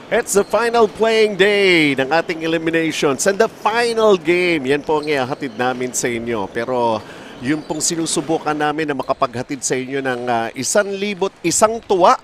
It's the final playing day ng ating eliminations and the final game. Yan po ang ihahatid namin sa inyo. Pero yun pong sinusubukan namin na makapaghatid sa inyo ng 1,001 tuwa.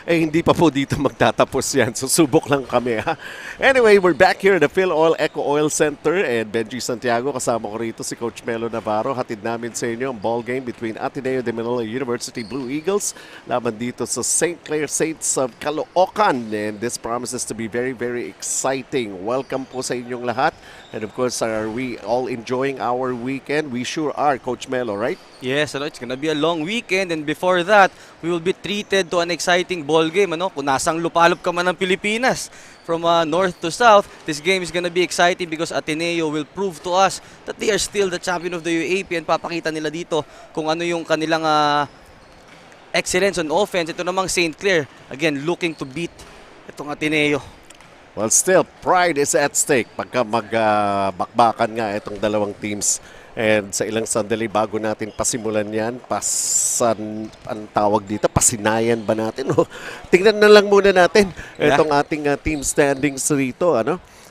Eh hindi pa po dito magtatapos yan. Susubok lang kami ha. Anyway, we're back here at the Filoil EcoOil Center and Benji Santiago. Kasama ko rito si Coach Melo Navarro. Hatid namin sa inyo ang ball game between Ateneo de Manila University Blue Eagles laban dito sa St. Clair Saints of Caloocan. And this promises to be very, very exciting. Welcome po sa inyong lahat. And of course, are we all enjoying our weekend? We sure are, Coach Melo, right? Yes, it's gonna be a long weekend, and before that, we will be treated to an exciting ball game. Kung nasang lupalop ka man ng Pilipinas, from north to south, this game is gonna be exciting because Ateneo will prove to us that they are still the champion of the UAP, and papakita nila dito kung ano yung kanilang excellence on offense. Ito namang St. Clair, again, looking to beat itong Ateneo. Well, still, pride is at stake pagka magbakbakan nga itong dalawang teams. And sa ilang sandali bago natin pasimulan yan, ang tawag dito, pasinayan ba natin? Tingnan na lang muna natin itong ating team standings rito.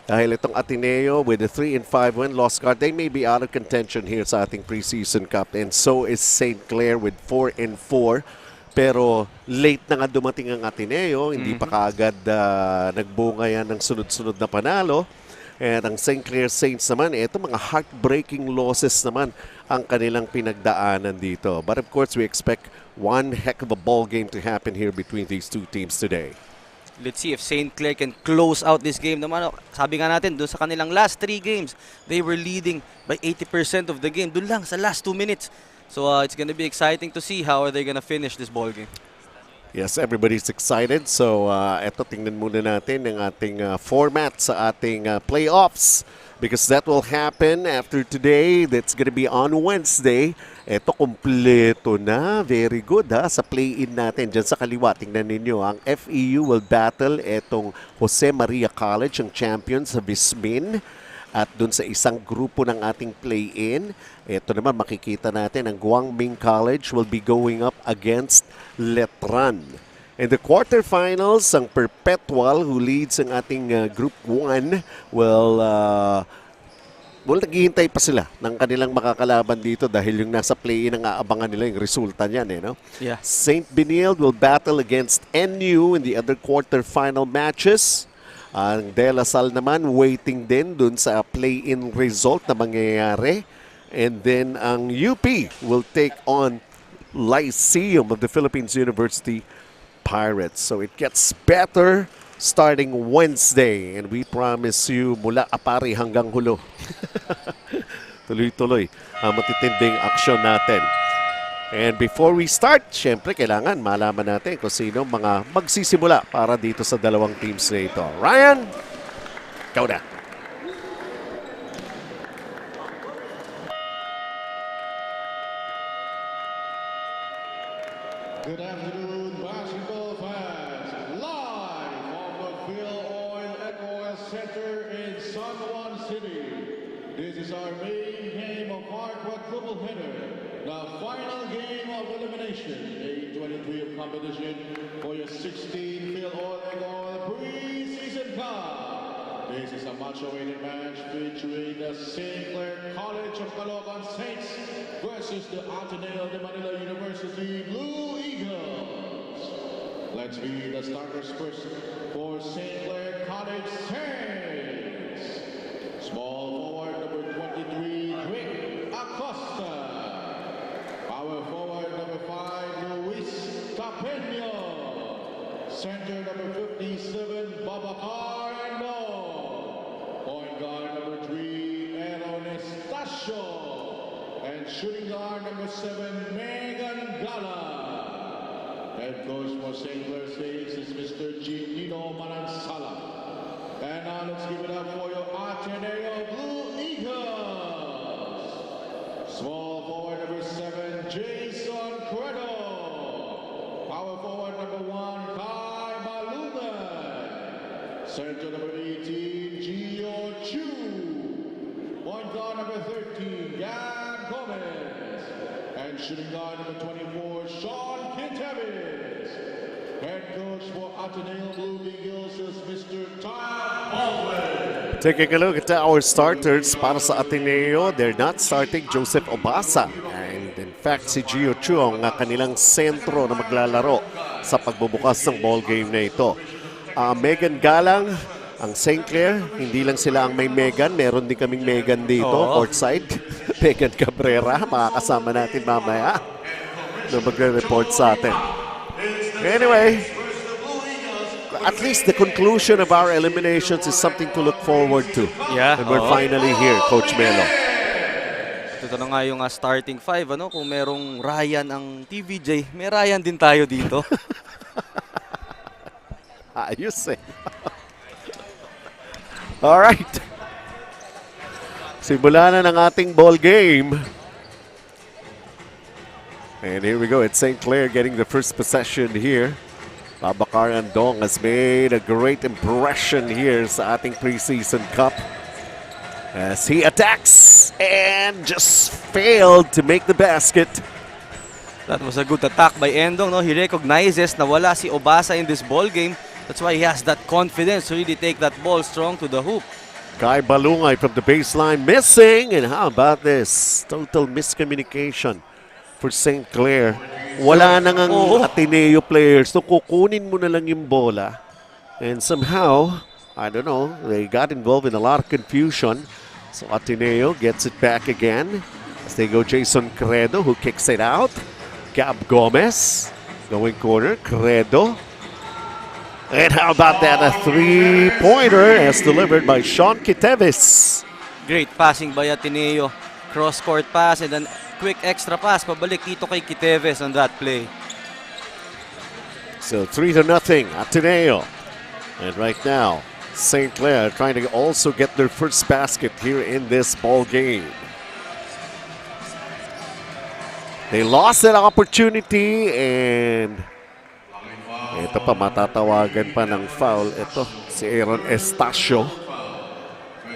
Dahil itong Ateneo with a 3-5 win, lost card, they may be out of contention here sa ating preseason cup. And so is St. Clair with 4-4. Pero late na nga dumating ang Ateneo, hindi pa kaagad nagbunga yan ng sunod-sunod na panalo. And ang St. Clair Saints naman, ito mga heartbreaking losses naman ang kanilang pinagdaanan dito. But of course, we expect one heck of a ball game to happen here between these two teams today. Let's see if St. Clair can close out this game naman. Sabi nga natin, doon sa kanilang last 3 games, they were leading by 80% of the game. Doon lang sa last 2 minutes. So it's going to be exciting to see how are they going to finish this ball game. Yes, everybody's excited. So eto tingnan muna natin ang ating format sa ating playoffs because that will happen after today. That's gonna be on Wednesday. Eto kompleto na. Very good ha sa play-in natin. Diyan sa kaliwa, tingnan ninyo. Ang FEU will battle etong Jose Maria College, ang champion sa Vismin. At dun sa isang grupo ng ating play-in, ito naman makikita natin ang Guangming College will be going up against Letran. In the quarterfinals, ang Perpetual who leads ang ating Group 1 will naghihintay pa sila ng kanilang makakalaban dito dahil yung nasa play-in ang aabangan nila yung resulta niyan. Yeah. St. Benilde will battle against NU in the other quarterfinal matches. Ang De La Salle naman waiting din dun sa play-in result na mangyayari. And then ang UP will take on Lyceum of the Philippines University Pirates. So it gets better starting Wednesday. And we promise you mula Apari hanggang Hulo. Tuloy-tuloy ang matitinding aksyon natin. And before we start, syempre kailangan malaman natin kung sino mga magsisimula para dito sa dalawang teams na ito. Ryan, ikaw na. Good afternoon, basketball fans. Live from the Filoil EcoOil Center in San Juan City. This is our main game of our quadruple header. The final game of elimination, day 23 of competition for your 16 Filoil EcoOil Preseason Cup. This is a much-awaited match featuring the St. Clair College of Caloocan Saints versus the Ateneo de Manila University Blue Eagles. Let's meet the starters first for St. Clair College Saints. Small forward number 23, Rick Acosta. Power forward number 5, Luis Capeno. Center number 57, Babacar No. Point guard number 3, Aaron Estacio. And shooting guard number 7, Megan Gala. Head coach for St. Clair Saints is Mr. Gino Manansala. And now let's give it up for your Ateneo Blue Eagles. Small forward number 7, Jason Credo. Power forward number 1, Kai Malugan. Center number 18, Gio Chu. Point guard number 13, Gab Gomez. And shooting guard number 24, Sean Quintevis. Head coach for Ateneo Blue Eagles is Mr. Tom Baldwin. Taking a look at our starters para sa Ateneo, they're not starting Joseph Obasa. And in fact, si Gio Chu ang kanilang sentro na maglalaro sa pagbubukas ng ball game na ito. Megan Galang, ang St. Clair, hindi lang sila ang may Megan, meron din kaming Megan dito, courtside. Megan Cabrera, makakasama natin mamaya na magre-report sa atin. Anyway, at least the conclusion of our eliminations is something to look forward to. Yeah. And we're finally here, Coach Melo. Ito na nga yung starting five. Ano? Kung merong Ryan ang TVJ, may Ryan din tayo dito. Ayos eh. Alright. Simula na ng ating ball game. And here we go. It's St. Clair getting the first possession here. Babacar Andong has made a great impression here sa ating preseason cup. As he attacks and just failed to make the basket. That was a good attack by Endong. No? He recognizes na wala si Obasa in this ball game. That's why he has that confidence to really take that ball strong to the hoop. Kai Balungay from the baseline missing. And how about this? Total miscommunication for St. Clair. Wala nang ang Ateneo players. So kukunin mo na lang yung bola. And somehow, I don't know, they got involved in a lot of confusion. So Ateneo gets it back again. As they go Jason Credo who kicks it out. Gab Gomez going corner. Credo. And how about that? A three-pointer as delivered by Sean Kitevis. Great passing by Ateneo. Cross-court pass and then quick extra pass. Pabalik dito kay Kiteves on that play. So 3-0 Ateneo. And right now, St. Clair trying to also get their first basket here in this ball game. They lost that opportunity and ito pa, matatawagan pa ng foul. Ito, si Aaron Estacio.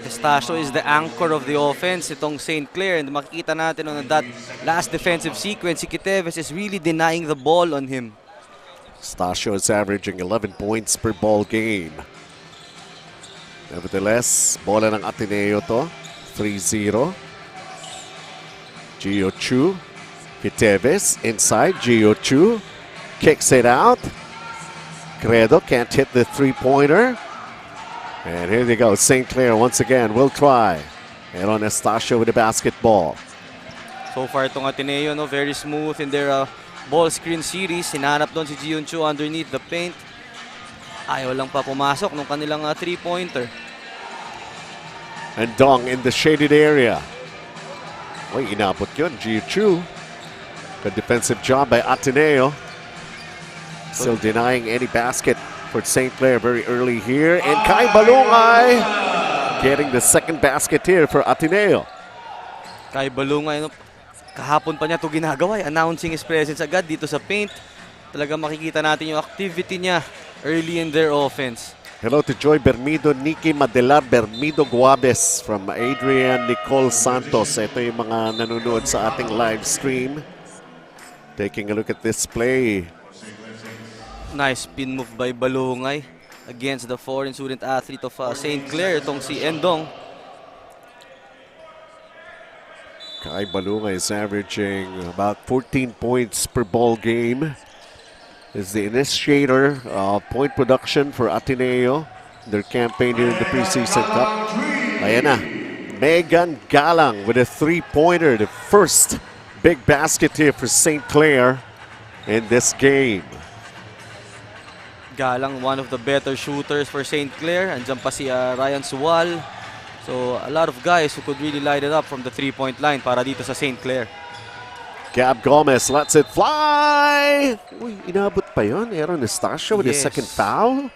Estacio is the anchor of the offense itong St. Clair, and makikita natin on that last defensive sequence, si Kiteves is really denying the ball on him. Estacio is averaging 11 points per ball game. Nevertheless, bola ng Ateneo to. 3-0. Gio Chu. Kiteves inside. Gio Chu kicks it out. Credo can't hit the three-pointer. And here they go. St. Clair once again will try. Aaron Estacio with the basketball. So far itong Ateneo, no, very smooth in their ball screen series. Hinanap doon si Jion Chu underneath the paint. Ayaw lang pa pumasok nung kanilang three-pointer. And Dong in the shaded area. Uy, inabot yun. Gio Chu. Good defensive job by Ateneo. Still denying any basket for St. Clair very early here. And Kai Balungay getting the second basket here for Ateneo. Kai Balungay, no, kahapon pa niya ito ginagawa. Announcing his presence agad dito sa paint. Talagang makikita natin yung activity niya early in their offense. Hello to Joy Bermido, Nikki Madelar, Bermido Guabes from Adrian Nicole Santos. Ito yung mga nanonood sa ating live stream. Taking a look at this play. Nice spin move by Balungay against the foreign student athlete of St. Clair, itong si Endong. Kai Balungay is averaging about 14 points per ball game. Is the initiator of point production for Ateneo. Their campaign here in the preseason cup. Ayan na. Megan Galang with a three-pointer. The first big basket here for St. Clair in this game. Galang, one of the better shooters for St. Clair. Andiyan pa si Ryan Suwal. So, a lot of guys who could really light it up from the three-point line para dito sa St. Clair. Gab Gomez lets it fly. Uy, inabot pa yun. Aaron Estacio with his second foul.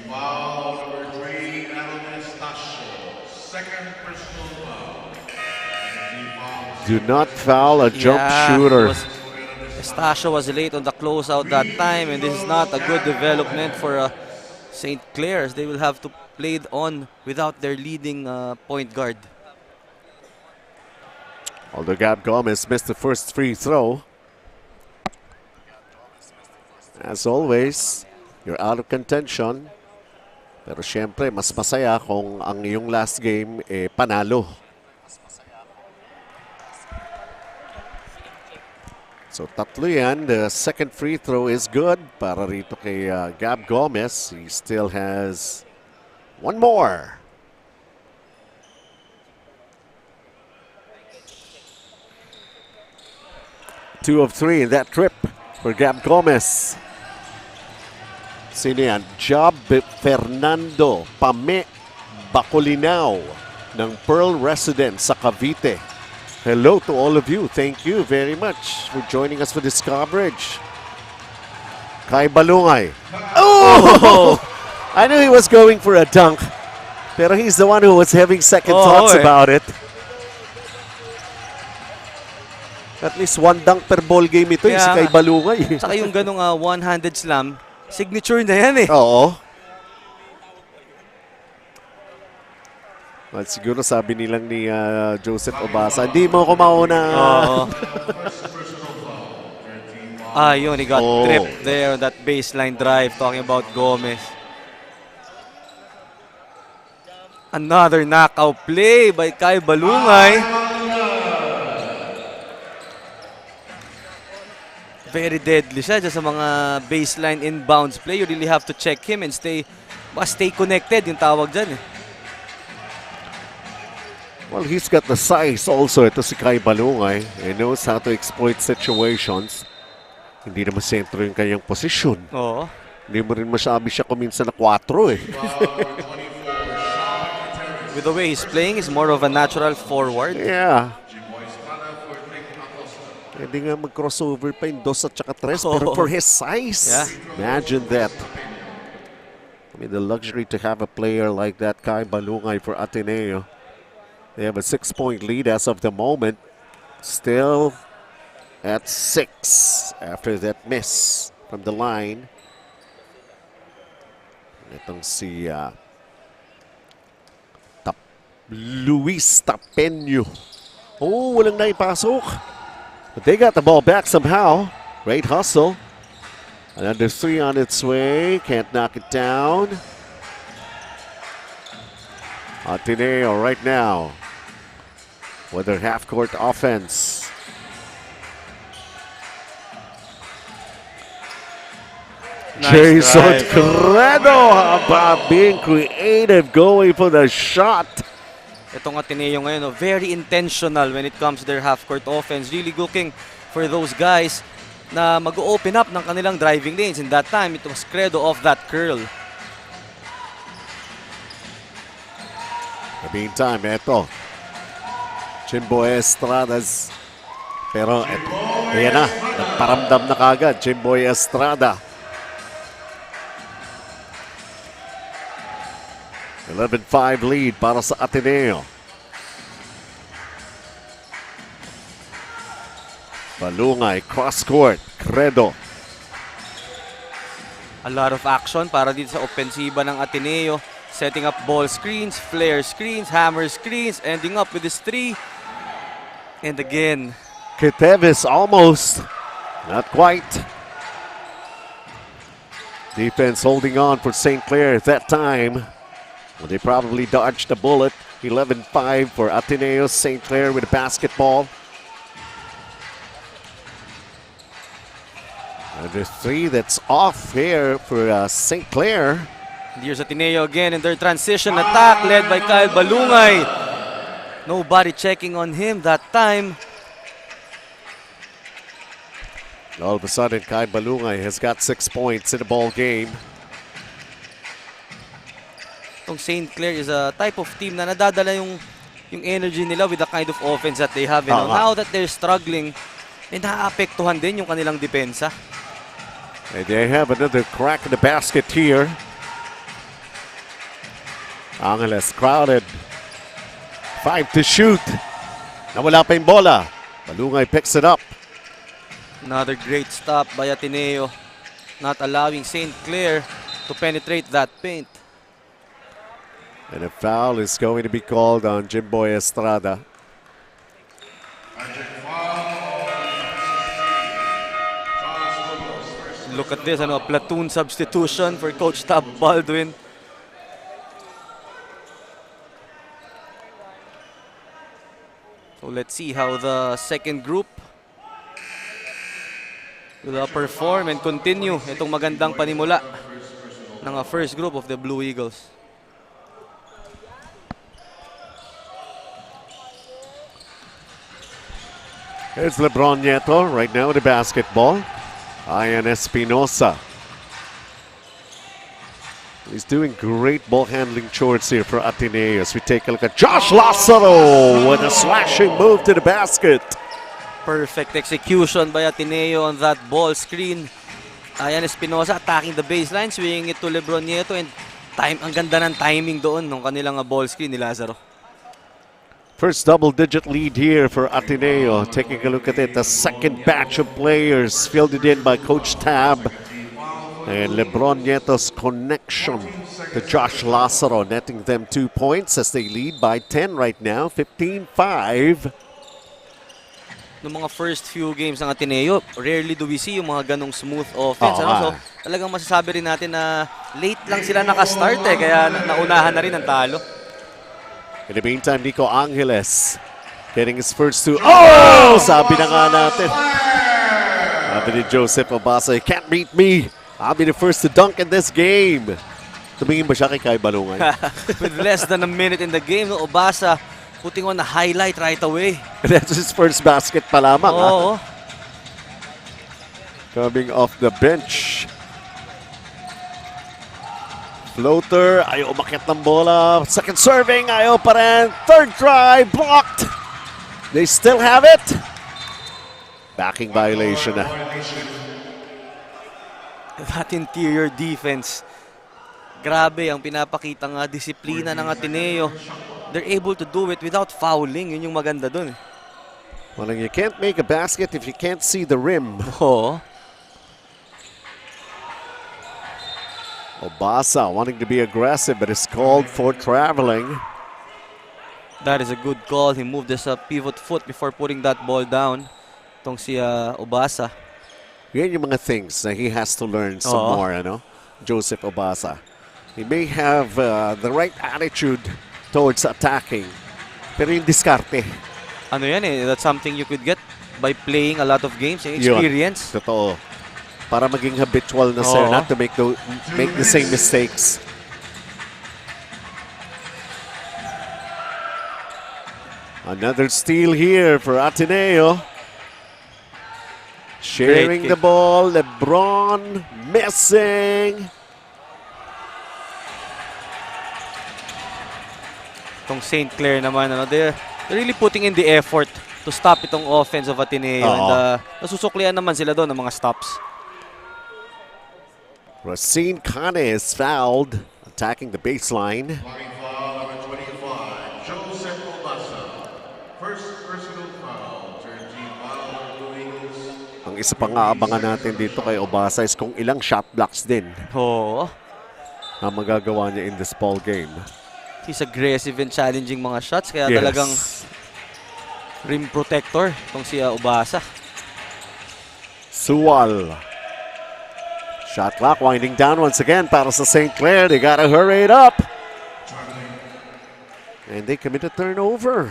Foul number 3, Aaron Estacio. Second personal foul. Do not foul a jump shooter. Estacio was late on the closeout that time, and this is not a good development for St. Clair. They will have to play on without their leading point guard. Although Gab Gomez missed the first free throw. As always, you're out of contention. Pero syempre, mas masaya kung ang iyong last game panalo. So tatlo yan. The second free throw is good para rito kay Gab Gomez. He still has one more. Two of three in that trip for Gab Gomez. Sino yan? Job Fernando Pame Bacolinaw ng Pearl Residence sa Cavite. Hello to all of you. Thank you very much for joining us for this coverage. Kai Balungay. Oh! I knew he was going for a dunk. Pero he's the one who was having second thoughts about it. At least one dunk per ball game ito si Kai Balungay. Saka yung ganong one-handed slam, signature na yan eh. Oo. Well, siguro sabi nilang ni Joseph Obasa, hindi mo ako mauna. Yun, he got tripped there on that baseline drive talking about Gomez. Another knockout play by Kai Balungay. Very deadly siya sa mga baseline inbounds play. You really have to check him and stay connected yung tawag dyan eh. Well, he's got the size also. Ito si Kai Balungay. He knows how to exploit situations. Hindi naman sentro yung kanyang posisyon. Oo. Hindi mo rin masabi siya kuminsan na 4 eh. With the way he's playing, he's more of a natural forward. Yeah. Hindi nga mag-crossover pa yung 2 at saka 3. Pero for his size, imagine that. I mean, the luxury to have a player like that, Kai Balungay for Ateneo. They have a 6-point lead as of the moment. Still at 6 after that miss from the line. Itong si Luis Tapeño. Oh, walang naipasok. But they got the ball back somehow. Great hustle. Another 3 on its way. Can't knock it down. Ateneo right now with their half-court offense. Nice Jason drive. Credo about being creative, going for the shot. Itong Ateneo ngayon, very intentional when it comes to their half-court offense. Really looking for those guys na mag-open up ng kanilang driving lanes. In that time, it was Credo off that curl. In the meantime, eto. Jimbo Estrada's. Pero, ayan na. Nagparamdam na kagad. Jimbo Estrada. 11-5 lead para sa Ateneo. Balungay, cross-court. Credo. A lot of action para dito sa opensiba ng Ateneo. Setting up ball screens, flare screens, hammer screens, ending up with this 3. And again, Ketevis almost. Not quite. Defense holding on for St. Clair at that time. Well, they probably dodged a bullet. 11-5 for Ateneo. St. Clair with a basketball. Another 3 that's off here for St. Clair. here's Ateneo again in their transition attack led by Kyle Balungay. Nobody checking on him that time. All of a sudden, Kai Balungay has got 6 points in the ball game. Itong St. Clair is a type of team na nadadala yung energy nila with the kind of offense that they have. Now that they're struggling, naapektuhan din yung kanilang depensa. And they have another crack in the basket here. Angeles crowded. 5 to shoot. Nawala pa yung bola. Balungay picks it up. Another great stop by Ateneo, not allowing St. Clair to penetrate that paint. And a foul is going to be called on Jimbo Estrada. Look at this, a platoon substitution for Coach Tab Baldwin. So let's see how the second group will perform and continue itong magandang panimula ng first group of the Blue Eagles. Here's LeBron Nieto right now with the basketball. Ian Espinosa. He's doing great ball handling chores here for Ateneo. As we take a look at Josh Lazaro with a slashing move to the basket. Perfect execution by Ateneo on that ball screen. Ian Espinosa attacking the baseline, swinging it to LeBron Nieto, and ang ganda ng timing doon ng kanilang ball screen ni Lazaro. First double-digit lead here for Ateneo. Taking a look at it, the second batch of players fielded in by Coach Tab. And LeBron Nieto's connection to Josh Lazaro, netting them 2 points as they lead by 10 right now, 15-5. Noong mga first few games ng Ateneo, rarely do we see yung mga ganong smooth offense. So talagang masasabi rin natin na late lang sila nakastart kaya naunahan na rin ang talo. In the meantime, Nico Angeles getting his first two. Oh! Sabi na nga natin. Sabi ni Joseph Obasa, "You can't beat me. I'll be the first to dunk in this game." Tumingin ba siya kay Kai Balungan? With less than a minute in the game, Obasa putting on a highlight right away. That's his first basket pa lamang. Oo. Coming off the bench. Floater, ayaw umakyat ng bola. Second serving, ayaw pa rin. Third try, blocked. They still have it. Backing violation na. That interior defense. Grabe ang pinapakitang disiplina ng Ateneo. They're able to do it without fouling. Yun yung maganda dun. Well, you can't make a basket if you can't see the rim. Oo. Obasa wanting to be aggressive, but is called for traveling. That is a good call. He moved his pivot foot before putting that ball down. Itong si Obasa. Yan yung mga things na he has to learn some more, Joseph Obasa. He may have the right attitude towards attacking, pero yung diskarte. Ano yan that's something you could get by playing a lot of games, experience. Yun, totoo. Para maging habitual na sir, not to make the same mistakes. Another steal here for Ateneo. Sharing the ball, LeBron missing. Itong St. Clair naman, they're really putting in the effort to stop itong offense of Ateneo. And nasusuklian naman sila doon ng mga stops. Racine Cane is fouled, attacking the baseline. Foul number 25, Joseph Obasa. First personal foul, 13 foul Blue Eagles. Ang isa pang aabangan natin dito kay Obasa is kung ilang shot blocks din ang magagawa niya in this ball game. He's aggressive and challenging mga shots, kaya talagang rim protector itong si Obasa. Suwal. Shot clock winding down once again para sa St. Clair. They gotta hurry it up. And they commit a turnover.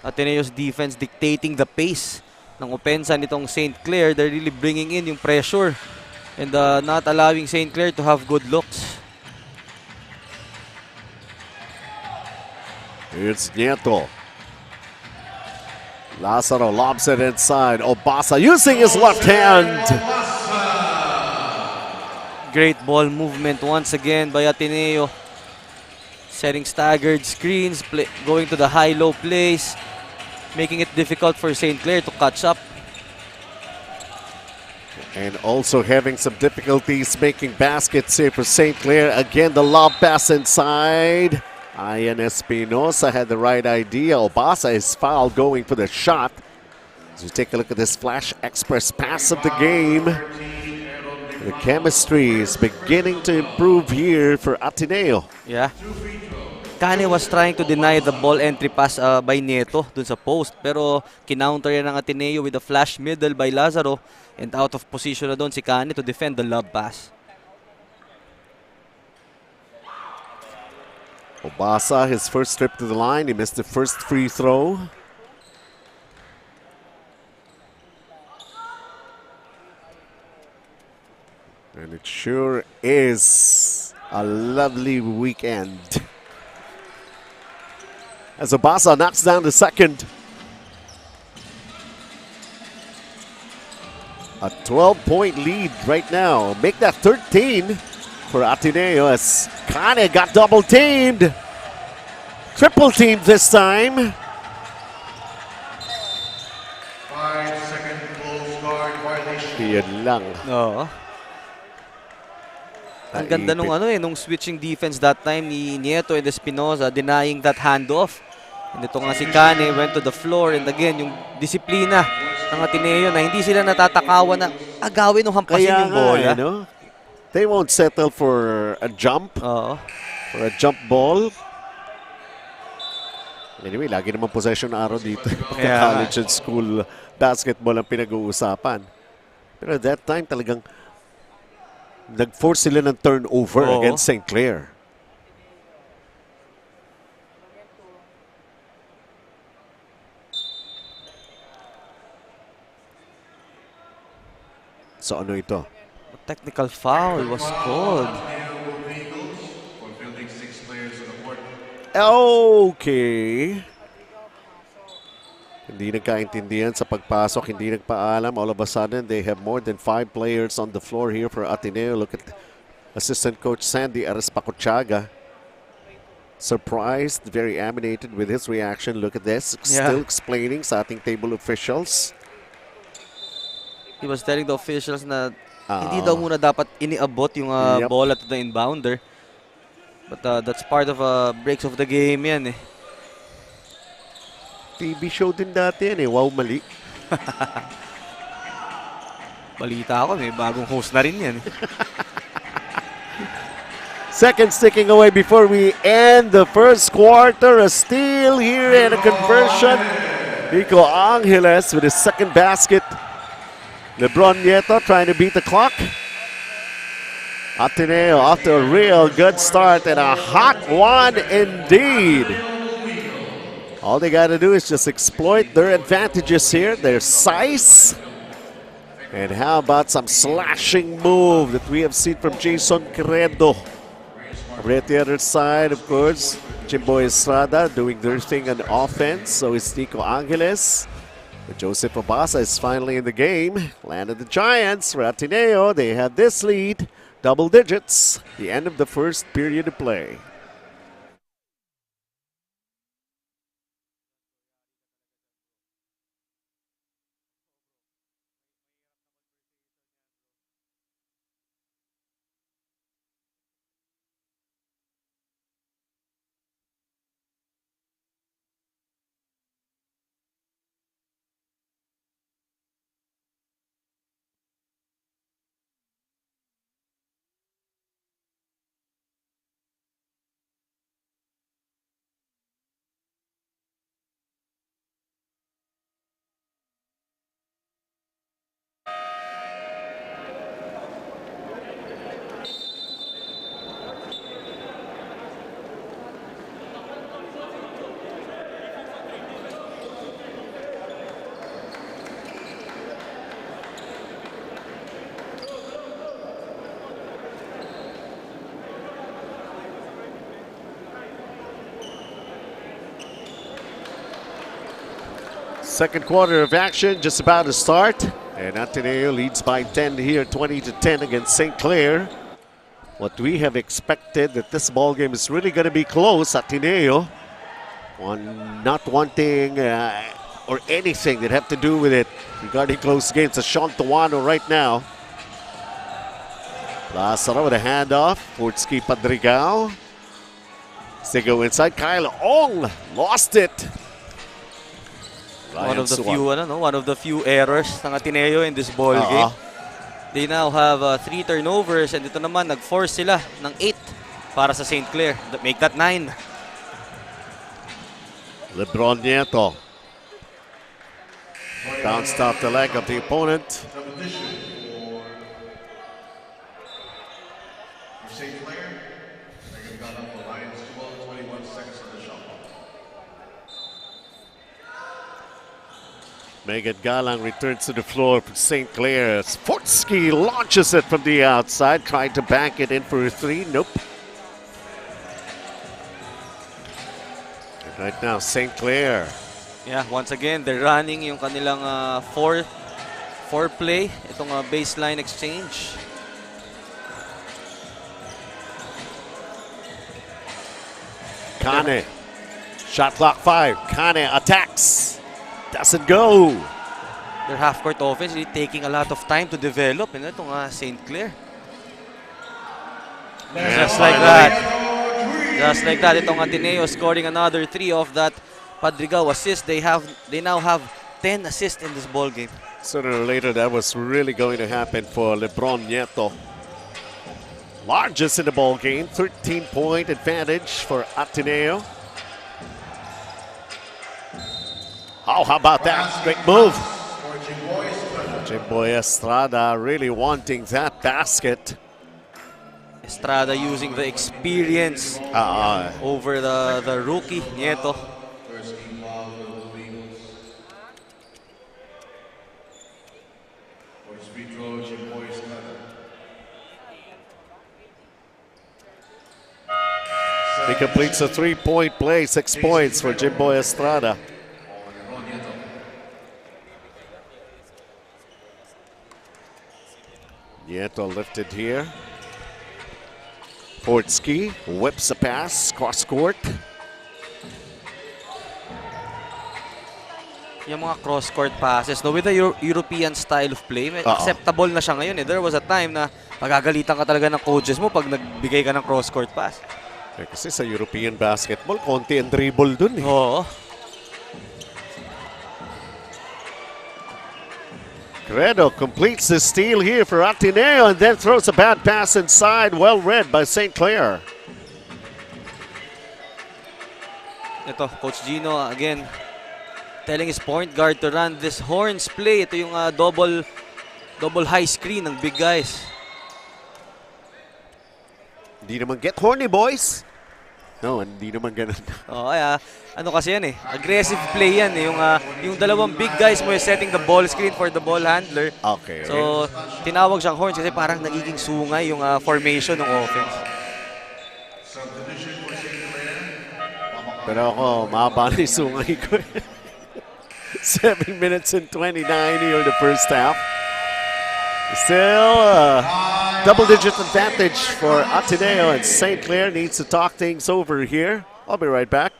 Ateneo's defense dictating the pace ng opensa nitong St. Clair. They're really bringing in yung pressure and not allowing St. Clair to have good looks. It's Nieto. Lazaro lobs it inside. Obasa using his left hand. Great ball movement once again by Ateneo. Setting staggered screens, going to the high-low plays, making it difficult for St. Clair to catch up. And also having some difficulties making baskets here for St. Clair. Again, the lob pass inside. Ian Espinosa had the right idea. Obasa is fouled going for the shot. As we take a look at this flash express pass of the game. The chemistry is beginning to improve here for Ateneo. Yeah. Kane was trying to deny the ball entry pass by Nieto dun sa post. Pero kinounter yan ng Ateneo with a flash middle by Lazaro. And out of position na doon si Kane to defend the lob pass. Obasa, his first trip to the line. He missed the first free throw. And it sure is a lovely weekend. As Obasa knocks down the second. A 12-point lead right now. Make that 13 for Ateneo as Kane got double-teamed. Triple-teamed this time. 5-second close guard violation. Yan lang. Oo. Ang ganda nung switching defense that time ni Nieto and Espinosa denying that handoff. And ito nga si Kane went to the floor and again yung disiplina ng Ateneo na hindi sila natatakawan na agawin o hampasin yung bola. No? They won't settle for a jump. Oo. For a jump ball. Anyway, lagi naman possession araw dito. College and school basketball ang pinag-uusapan. Pero at that time talagang nag-force sila ng turnover against St. Clair. So ano ito? A technical foul was called. Okay. Hindi nagkaintindihan sa pagpasok, hindi nagpaalam. All of a sudden, they have more than 5 players on the floor here for Ateneo. Look at assistant coach Sandy Arespacochaga. Surprised, very animated with his reaction. Look at this. Still explaining sa ating table officials. He was telling the officials na hindi daw muna dapat iniabot yung bola to the inbounder. But that's part of breaks of the game yan eh. TV show din dati yan eh. Wow, mali. Balita ako, may bagong host na rin yan eh. Seconds ticking away before we end the first quarter. A steal here and a conversion. Nico Angeles with his second basket. LeBron Nieto trying to beat the clock. Ateneo off to a real good start and a hot one indeed. All they got to do is just exploit their advantages here, their size. And how about some slashing move that we have seen from Jason Credo. Over at the other side, of course, Jimbo Estrada doing their thing on offense. So is Nico Angeles. But Joseph Obasa is finally in the game. Landed the Giants for Ateneo. They have this lead. Double digits, the end of the first period of play. Second quarter of action just about to start. And Ateneo leads by 10 here, 20-10 against St. Clair. What we have expected that this ball game is really going to be close. Ateneo on not wanting or anything that have to do with it regarding close games. A Sean Tuano right now. Lazaro with a handoff. Portsky Padrigao. They go inside. Kyle Ong lost it. One of the few errors ng Ateneo in this ball game. They now have 3 turnovers and ito naman nag-force sila ng 8 para sa St. Clair. Make that 9. LeBron Nieto bounced off the leg of the opponent. Substitution for St. Clair. Megan Galang for Lions 21 seconds on the shot clock. Megan Galang returns to the floor for St. Clair. Sportsky launches it from the outside, trying to bank it in for a three. Nope. And right now, St. Clair. Yeah, once again, they're running yung kanilang four play, itong baseline exchange. Kane. Shot clock 5. Kane attacks. Doesn't go. Their half-court offense really taking a lot of time to develop. And itong St. Clair. Just like that. Just like that, itong Ateneo scoring another 3 of that Padrigao assist. They now have 10 assists in this ball game. Sooner or later, that was really going to happen for LeBron Nieto. Largest in the ball game, 13-point advantage for Ateneo. Oh, how about that? Great move. Jimboy Estrada really wanting that basket. Estrada using the experience over the rookie, Nieto. First team foul for the Blue Eagles. For free throw, Jimboy Estrada. He completes a 3-point play, 6 points for Jimboy Estrada. Nieto lifted here. Portsky whips a pass, cross court. Yung mga cross-court passes, no, with the European style of play, acceptable na siya ngayon. There was a time na magagalitan ka talaga ng coaches mo pag nagbigay ka ng cross-court pass. Kasi sa European basketball, konti ang dribble dun eh. Oo. Credo completes the steal here for Ateneo and then throws a bad pass inside. Well read by St. Clair. Ito, Coach Gino, again, telling his point guard to run this horns play. Ito yung double high screen ng big guys. Hindi naman get horny, boys. No, hindi naman ganun. Oh, ano kasi yan eh, aggressive play yan eh. Yung dalawang big guys mo setting the ball screen for the ball handler. Okay. So, tinawag siyang horns kasi parang nagiging sungay yung formation ng offense. Pero ako, mahaba na yung sungay ko. 7 minutes and 29 here in the first half. Still double-digit advantage for Ateneo, and St. Clair needs to talk things over here. I'll be right back.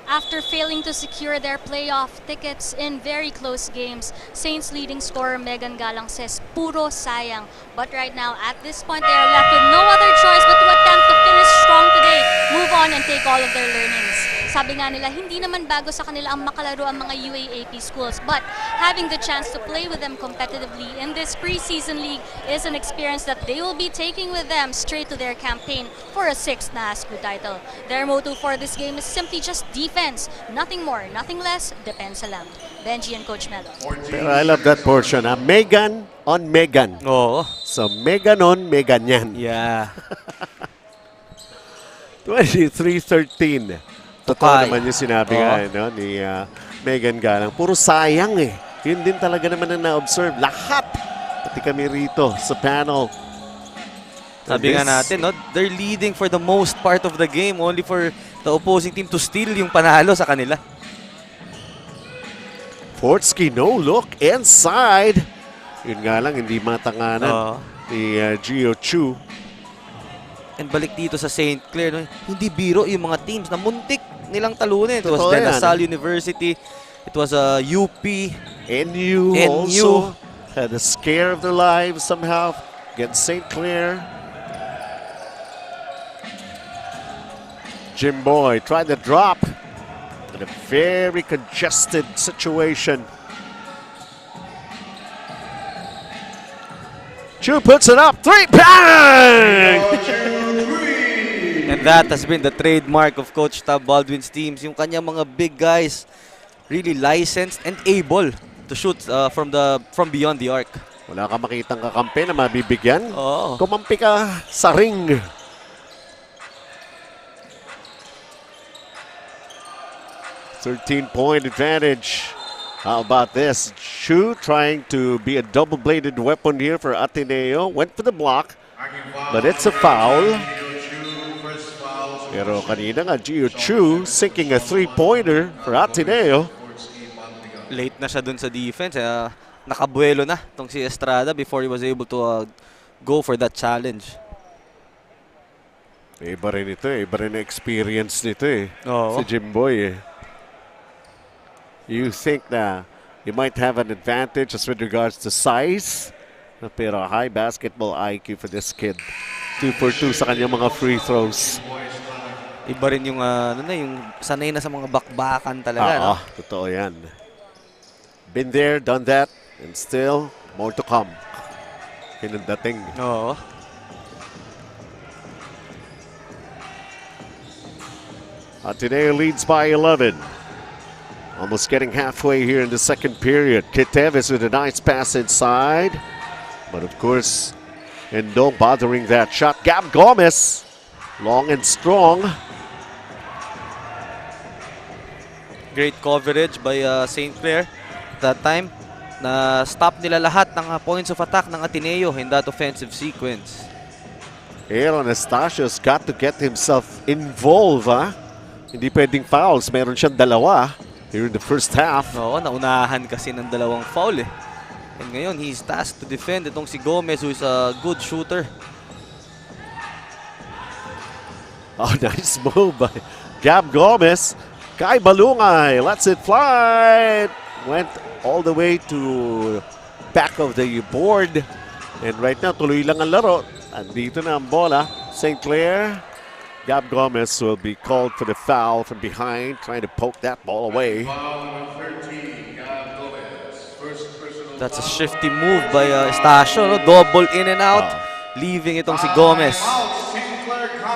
After failing to secure their playoff tickets in very close games, Saints leading scorer Megan Galang says, puro sayang. But right now, at this point, they are left with no other choice but to attempt to finish strong today, move on and take all of their learnings. Sabi nga nila, hindi naman bago sa kanila ang makalaro ang mga UAAP schools, but having the chance to play with them competitively in this preseason league is an experience that they will be taking with them straight to their campaign for a 6th NASCU title. Their motto for this game is simply just defense, nothing more, nothing less, depensa lang. Benji and Coach Melo. Pero I love that portion. Megan on Megan. Oo. So Megan on Megan yan. Yeah. 23-13. Totoo naman yung sinabi nga ni Megan Galang. Puro sayang eh. Yun din talaga naman ang na-observe. Lahat. Pati kami rito sa panel. Sabi nga natin, no, they're leading for the most part of the game, only for the opposing team to steal yung panalo sa kanila. Fortsky, no look inside. Yun nga lang, hindi matanganan ni Gio Chu. And balik dito sa St. Clair, no? Hindi biro yung mga teams na muntik nilang talunin. It was Totoo De La yan. Salle University. It was UP. NU also had a scare of their lives somehow against St. Clair. Jimboy tried to drop in a very congested situation. Chu puts it up, three, bang! And that has been the trademark of Coach Tab Baldwin's teams. Yung kanyang mga big guys really licensed and able to shoot from beyond the arc. Wala ka makitang kakampi na mabibigyan. Oo. Kumampi ka sa ring. .13 advantage. How about this? Chu trying to be a double-bladed weapon here for Ateneo. Went for the block, but it's a foul. Pero kanina nga, Gio Chu sinking a three-pointer for Ateneo. Late na siya dun sa defense. Nakabuelo na tong si Estrada before he was able to go for that challenge. Iba rin ito eh. Iba rin ang experience nito eh. Oo. Si Jimboy eh. You think na you might have an advantage as with regards to size. Pero high basketball IQ for this kid. 2 for 2 sa kanyang mga free throws. Iba rin yung, yung sanay na sa mga bakbakan talaga. No? Totoo yan. Been there, done that, and still more to come. Pinandating. Oo. Ateneo leads by 11. Almost getting halfway here in the second period. Kiteves with a nice pass inside. But of course, Endong bothering that shot. Gab Gomez, long and strong. Great coverage by St. Clair that time. Na stop nila lahat ng points of attack ng Ateneo in that offensive sequence. Aaron Anastasio's got to get himself involved, ha? Hindi pwedeng fouls. Meron siyang dalawa here in the first half. Oo, naunahan kasi ng dalawang foul eh. And ngayon, he's tasked to defend itong si Gomez who is a good shooter. Oh, nice move by Gab Gomez. Kai Balungay lets it fly. Went all the way to back of the board. And right now, tuloy lang ang laro. Andito na ang bola. St. Clair. Gab Gomez will be called for the foul from behind, trying to poke that ball away. That's a shifty move by Estacio. No? Double in and out, leaving itong si Gomez.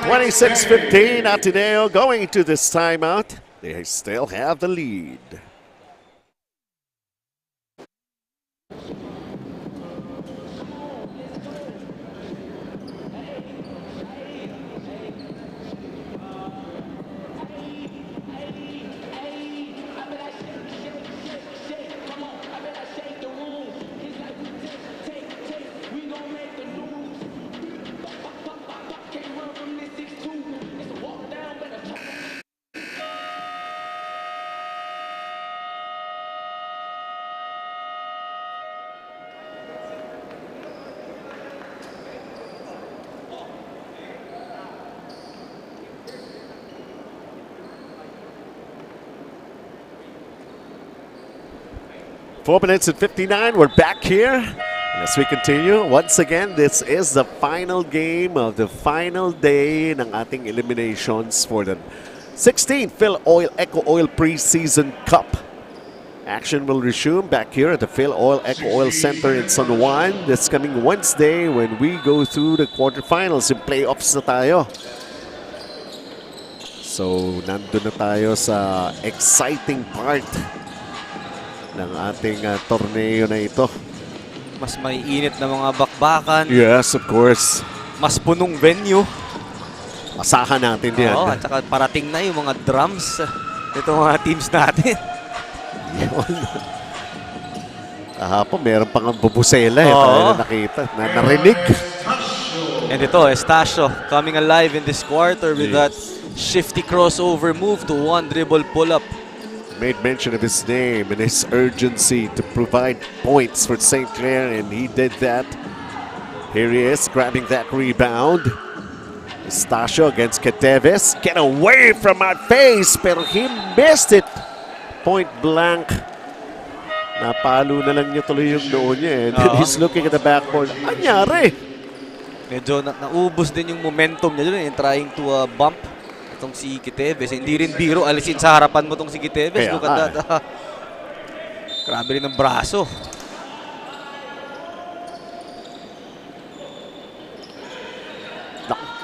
26-15, Ateneo going into this timeout. They still have the lead. Four minutes and 59, we're back here. And as we continue, once again, this is the final game of the final day ng ating eliminations for the 16th Filoil EcoOil Preseason Cup. Action will resume back here at the Filoil EcoOil Center in San Juan this coming Wednesday when we go through the quarterfinals and playoffs na tayo. So, nandun na tayo sa exciting part ng ating torneo na ito. Mas may init na mga bakbakan. Yes, of course. Mas punong venue. Asahan natin yan. Oo, at saka parating na yung mga drums. Itong mga teams natin. Yun. Kahapon, meron pang bubusela eh. Oo. Tayo na nakita, narinig. And ito, Estacio coming alive in this quarter with that shifty crossover move to one dribble pull-up. made mention of his name and his urgency to provide points for St. Clair, and he did that. Here he is, grabbing that rebound. Estacio against Keteves. Get away from my face, pero he missed it. Point blank. Napalo na lang niya tuloy yung noo niya. And then he's looking at the backboard. Anyari? Medyo naubos din yung momentum niya doon, trying to bump itong si Keteves. Hindi rin biro, alisin sa harapan mo itong si Keteves. Kaya Look at that. Grabe rin ang braso.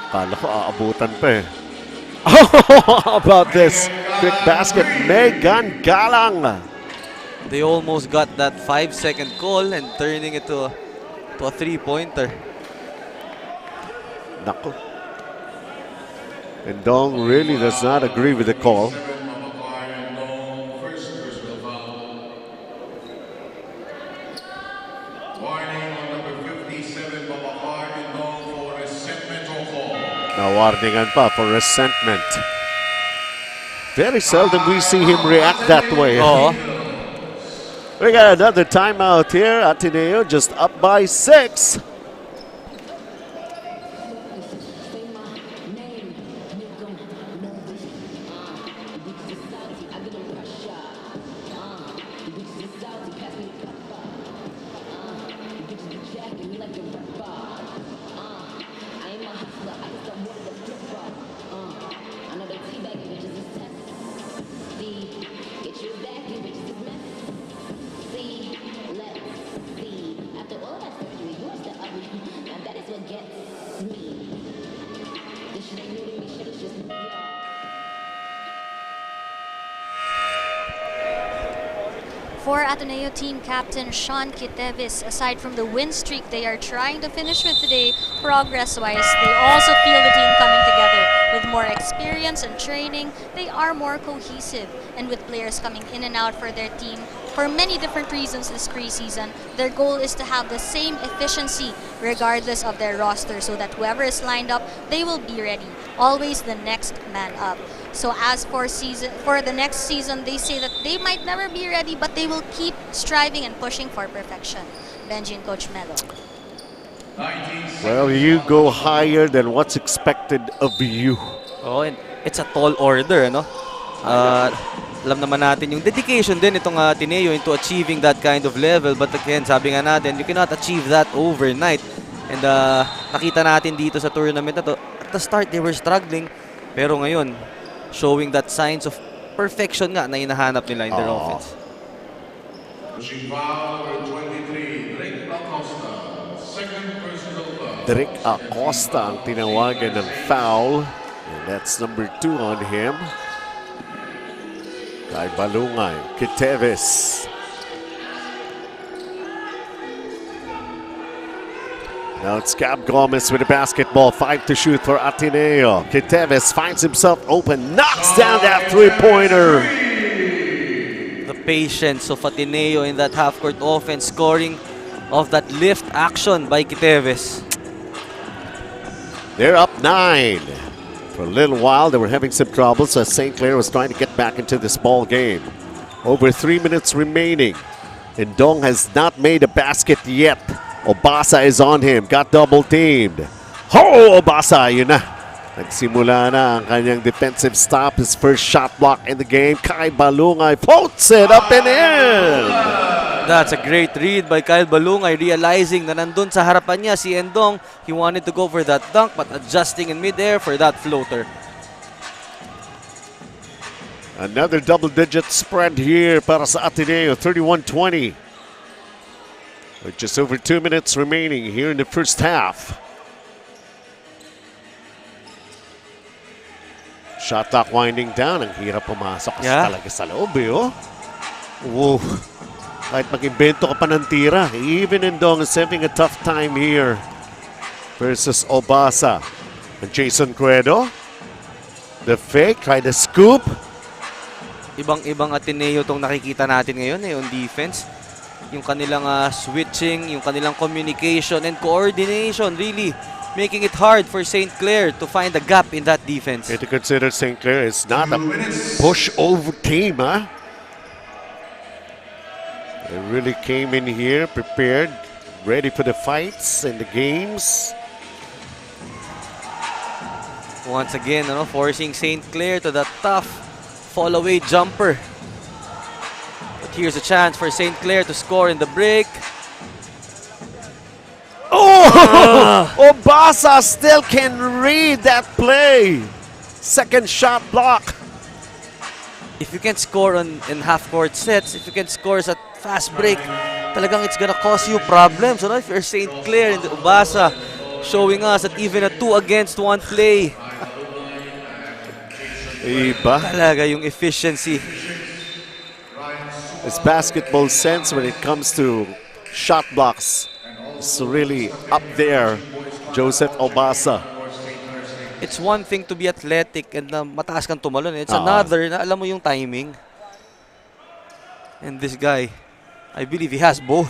Kala ko aabutan pa eh. How about this? Quick basket, Megan Galang. They almost got that 5-second call and turning it to a three-pointer. Nako. And Dong really does not agree with the call. Nawarningan pa for resentment. Very seldom we see him react that way. We got another timeout here. Ateneo just up by 6. For Ateneo team captain Sean Keteves, aside from the win streak they are trying to finish with today, progress-wise, they also feel the team coming together. With more experience and training, they are more cohesive. And with players coming in and out for their team for many different reasons this preseason, their goal is to have the same efficiency regardless of their roster, so that whoever is lined up, they will be ready. Always the next man up. So as for the next season, they say that they might never be ready, but they will keep striving and pushing for perfection. Benji and Coach Melo. Well, you go higher than what's expected of you. Oh, and it's a tall order, ano? Alam naman natin yung dedication din itong Ateneo into achieving that kind of level. But again, sabi nga natin, you cannot achieve that overnight. And nakita natin dito sa tournament na to, at the start they were struggling, pero ngayon, showing that signs of perfection nga na hinahanap nila in their offense. Derek Acosta ang tinawagan ng foul. And that's number 2 on him. Kay Balungay, Keteves. Now it's Gab Gomez with the basketball. 5 to shoot for Ateneo. Keteves finds himself open, knocks down that three-pointer. The patience of Ateneo in that half-court offense, scoring of that lift action by Keteves. They're up 9. For a little while, they were having some troubles as St. Clair was trying to get back into this ball game. Over 3 minutes remaining. And Dong has not made a basket yet. Obasa is on him. Got double teamed. Ho! Obasa, yun na. Nagsimula na ang kanyang defensive stop. His first shot block in the game. Kai Balungay floats it up and in. That's a great read by Kyle Balungay, realizing na nandun sa harapan niya si Endong. He wanted to go for that dunk but adjusting in midair for that floater. Another double-digit spread here para sa Ateneo, 31-20. With just over 2 minutes remaining here in the first half. Shot clock winding down. Ang hirap pumasok kasi talaga sa loob eh, oh. Whoa. Kahit mag-invento ka pa ng tira. Even Endong is having a tough time here. Versus Obasa. And Jason Cuedo. The fake, try to scoop. Ibang-ibang Ateneo tong nakikita natin ngayon on defense. Yung kanilang switching, yung kanilang communication and coordination really making it hard for St. Clair to find a gap in that defense. And to consider St. Clair is not a push-over team, huh? They really came in here prepared, ready for the fights and the games. Once again, forcing St. Clair to the tough fall-away jumper. But here's a chance for St. Clair to score in the break. Oh! Obasa still can read that play. Second shot block. If you can score in half-court sets, if you can score sa fast break, talagang it's gonna cause you problems. If you're St. Clair and Obasa showing us that even a 2 against 1 play, Iba. talaga yung efficiency. His basketball sense when it comes to shot blocks is really up there. Joseph Obasa. It's one thing to be athletic and mataas kang tumalon. It's another na alam mo yung timing. And this guy, I believe he has both.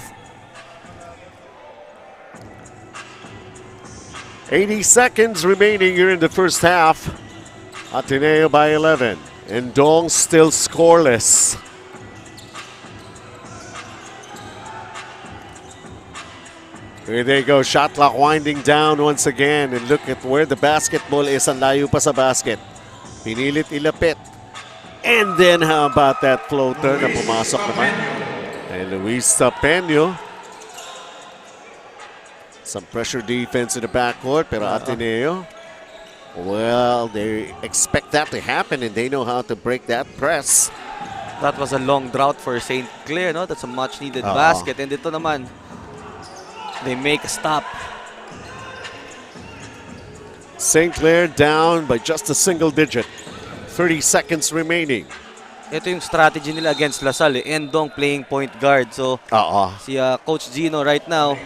80 seconds remaining here in the first half. Ateneo by 11. And Dong still scoreless. Here they go. Shot clock winding down once again. And look at where the basketball is. Ang layo pa sa basket. Pinilit ilapit. And then how about that floater na pumasok naman? And Luis Tapeño. Some pressure defense in the backcourt. Pero Ateneo, well, they expect that to happen and they know how to break that press. That was a long drought for St. Clair, no? That's a much-needed basket. And ito naman, they make a stop. St. Clair down by just a single digit. 30 seconds remaining. Ito yung strategy nila against Lasal. Endong playing point guard. So, si Coach Gino right now,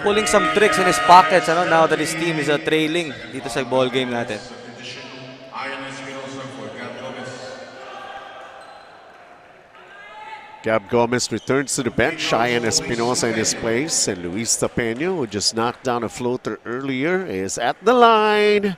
pulling some tricks in his pockets now that his team is trailing dito sa ball game natin. Gab Gomez returns to the bench. Cheyenne Espinosa in his place. And Luis Tapeño, who just knocked down a floater earlier, is at the line.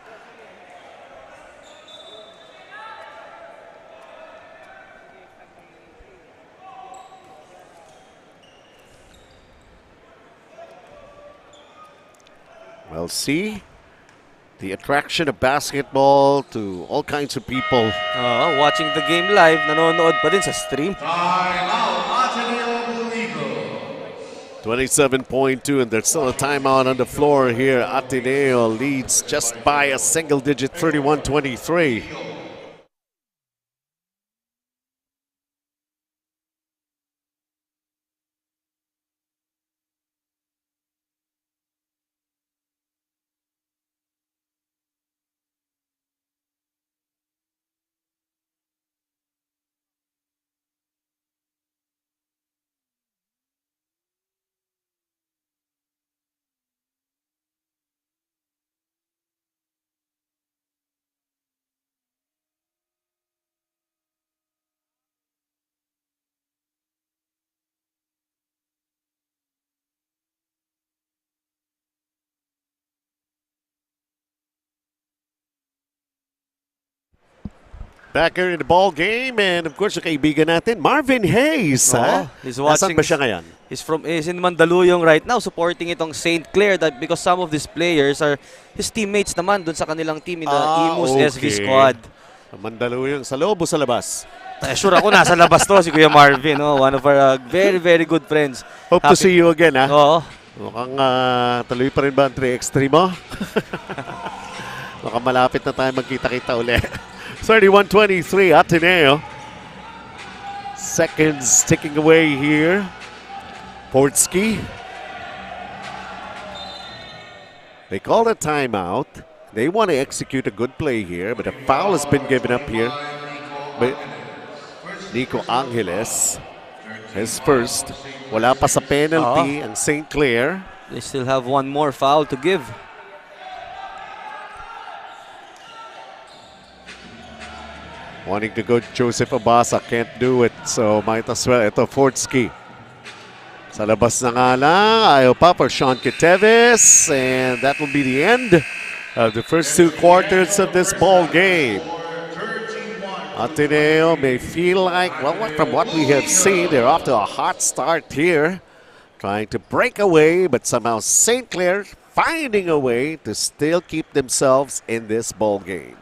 Well, see the attraction of basketball to all kinds of people. Watching the game live, nanonood pa din sa stream. 27.2, and there's still a timeout on the floor here. Ateneo leads just by a single digit, 31-23. Back here in the ball game, and of course, yung kaibigan natin, Marvin Hayes. He's watching. Nasaan ba siya ngayon? He's in Mandaluyong right now, supporting itong St. Clair because some of these players are his teammates naman dun sa kanilang team in the Imus SV squad. Mandaluyong, sa loob o sa labas? Sure ako nasa labas to si Kuya Marvin, one of our very, very good friends. Hope to see you again, ha? Oo. Mukhang tuloy pa rin ba ang 3x3 mo? Mukhang malapit na tayo magkita-kita ulit. 31-23, Ateneo. Seconds ticking away here. Portsky. They called a timeout. They want to execute a good play here, but a foul has been given up here. But Nico Angeles, his first. Wala pa sa penalty ang St. Clair. They still have one more foul to give. Wanting to go Joseph Obasa, can't do it. So might as well. Ito, Fortsky. Sa labas na nga lang. Ayaw pa for Sean Quiteves. And that will be the end of the first 2 quarters of this ball game. Ateneo may feel like, well, from what we have seen, they're off to a hot start here, trying to break away, but somehow St. Clair finding a way to still keep themselves in this ball game.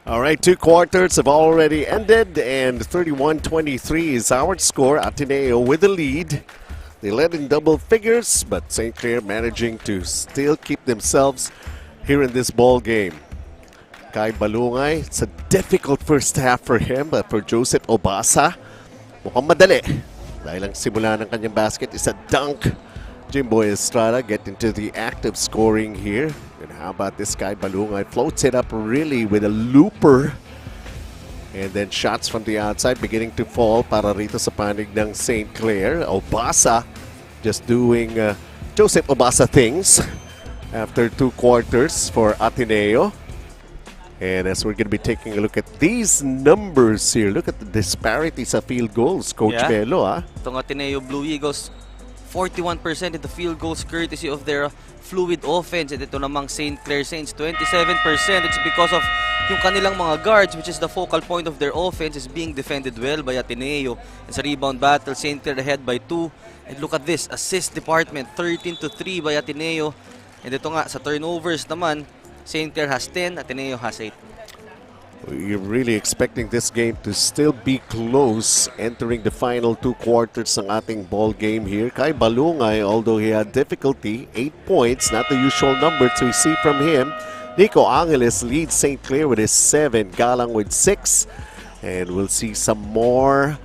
All right, 2 quarters have already ended, and 31-23 is our score. Ateneo with the lead. They led in double figures, but St. Clair managing to still keep themselves here in this ball game. Kai Balungay, it's a difficult first half for him, but for Joseph Obasa, mukhang madali. Dahil ang simula ng kanyang basket is a dunk. Jimboy Estrada get into the act of scoring here. And how about this guy Balungay? Floats it up really with a looper. And then shots from the outside beginning to fall para rito sa panig ng St. Clair. Obasa just doing Joseph Obasa things after 2 quarters for Ateneo. And as we're going to be taking a look at these numbers here, look at the disparities of field goals, Coach Bello. Itong Ateneo Blue Eagles, 41% in the field goals courtesy of their fluid offense. And ito namang St. Clair Saints, 27%. It's because of yung kanilang mga guards, which is the focal point of their offense, is being defended well by Ateneo. And sa rebound battle, St. Clair ahead by 2. And look at this, assist department, 13-3 by Ateneo. And ito nga, sa turnovers naman, St. Clair has 10, Ateneo has 8. You're really expecting this game to still be close entering the final 2 quarters ng ating ball game here. Kai Balungay, although he had difficulty, 8 points, not the usual number to see from him. Nico Angeles leads St. Clair with his 7, Galang with 6. And we'll see some more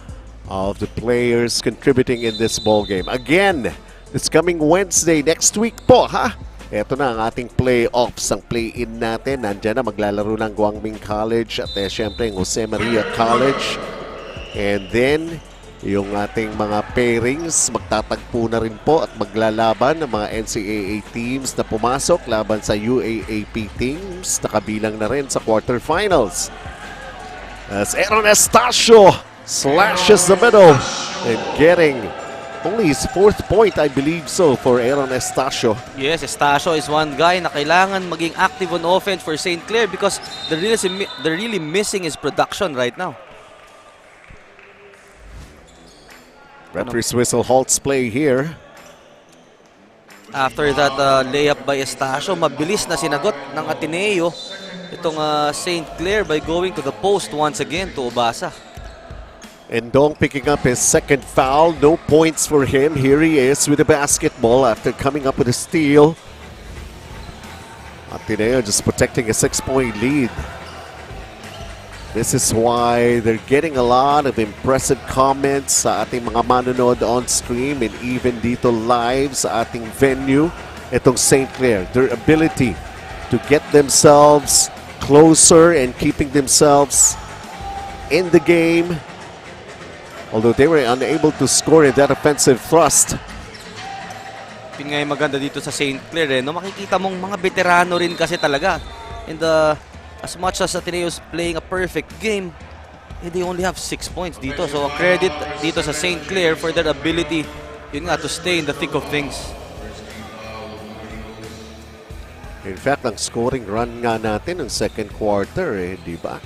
of the players contributing in this ball game. Again, this coming Wednesday, next week po, ha? Ito na ang ating playoffs, ang play-in natin. Nandiyan na maglalaro ng Guangming College at syempre yung Jose Maria College. And then, yung ating mga pairings, magtatagpo na rin po at maglalaban ng mga NCAA teams na pumasok laban sa UAAP teams na kabilang na rin sa quarterfinals. As Aaron Estacio slashes the middle and getting only his 4th point, I believe so, for Aaron Estacio. Yes, Estacio is one guy na kailangan maging active on offense for St. Clair because they're really missing his production right now. Referee's whistle halts play here. After that layup by Estacio, mabilis na sinagot ng Ateneo itong St. Clair by going to the post once again to Obasa. And Dong picking up his 2nd foul. No points for him. Here he is with the basketball after coming up with a steal. Ateneo just protecting a 6-point lead. This is why they're getting a lot of impressive comments sa ating mga manonood on stream and even dito live sa ating venue. Itong St. Clair, their ability to get themselves closer and keeping themselves in the game. Although they were unable to score in that offensive thrust. Yun nga yung maganda dito sa St. Clair, no? Makikita mong mga veterano rin kasi talaga. And as much as Ateneo is playing a perfect game, they only have 6 points dito. So a credit dito sa St. Clair for their ability, yun nga, to stay in the thick of things. In fact, ang scoring run nga natin ng 2nd quarter, di ba?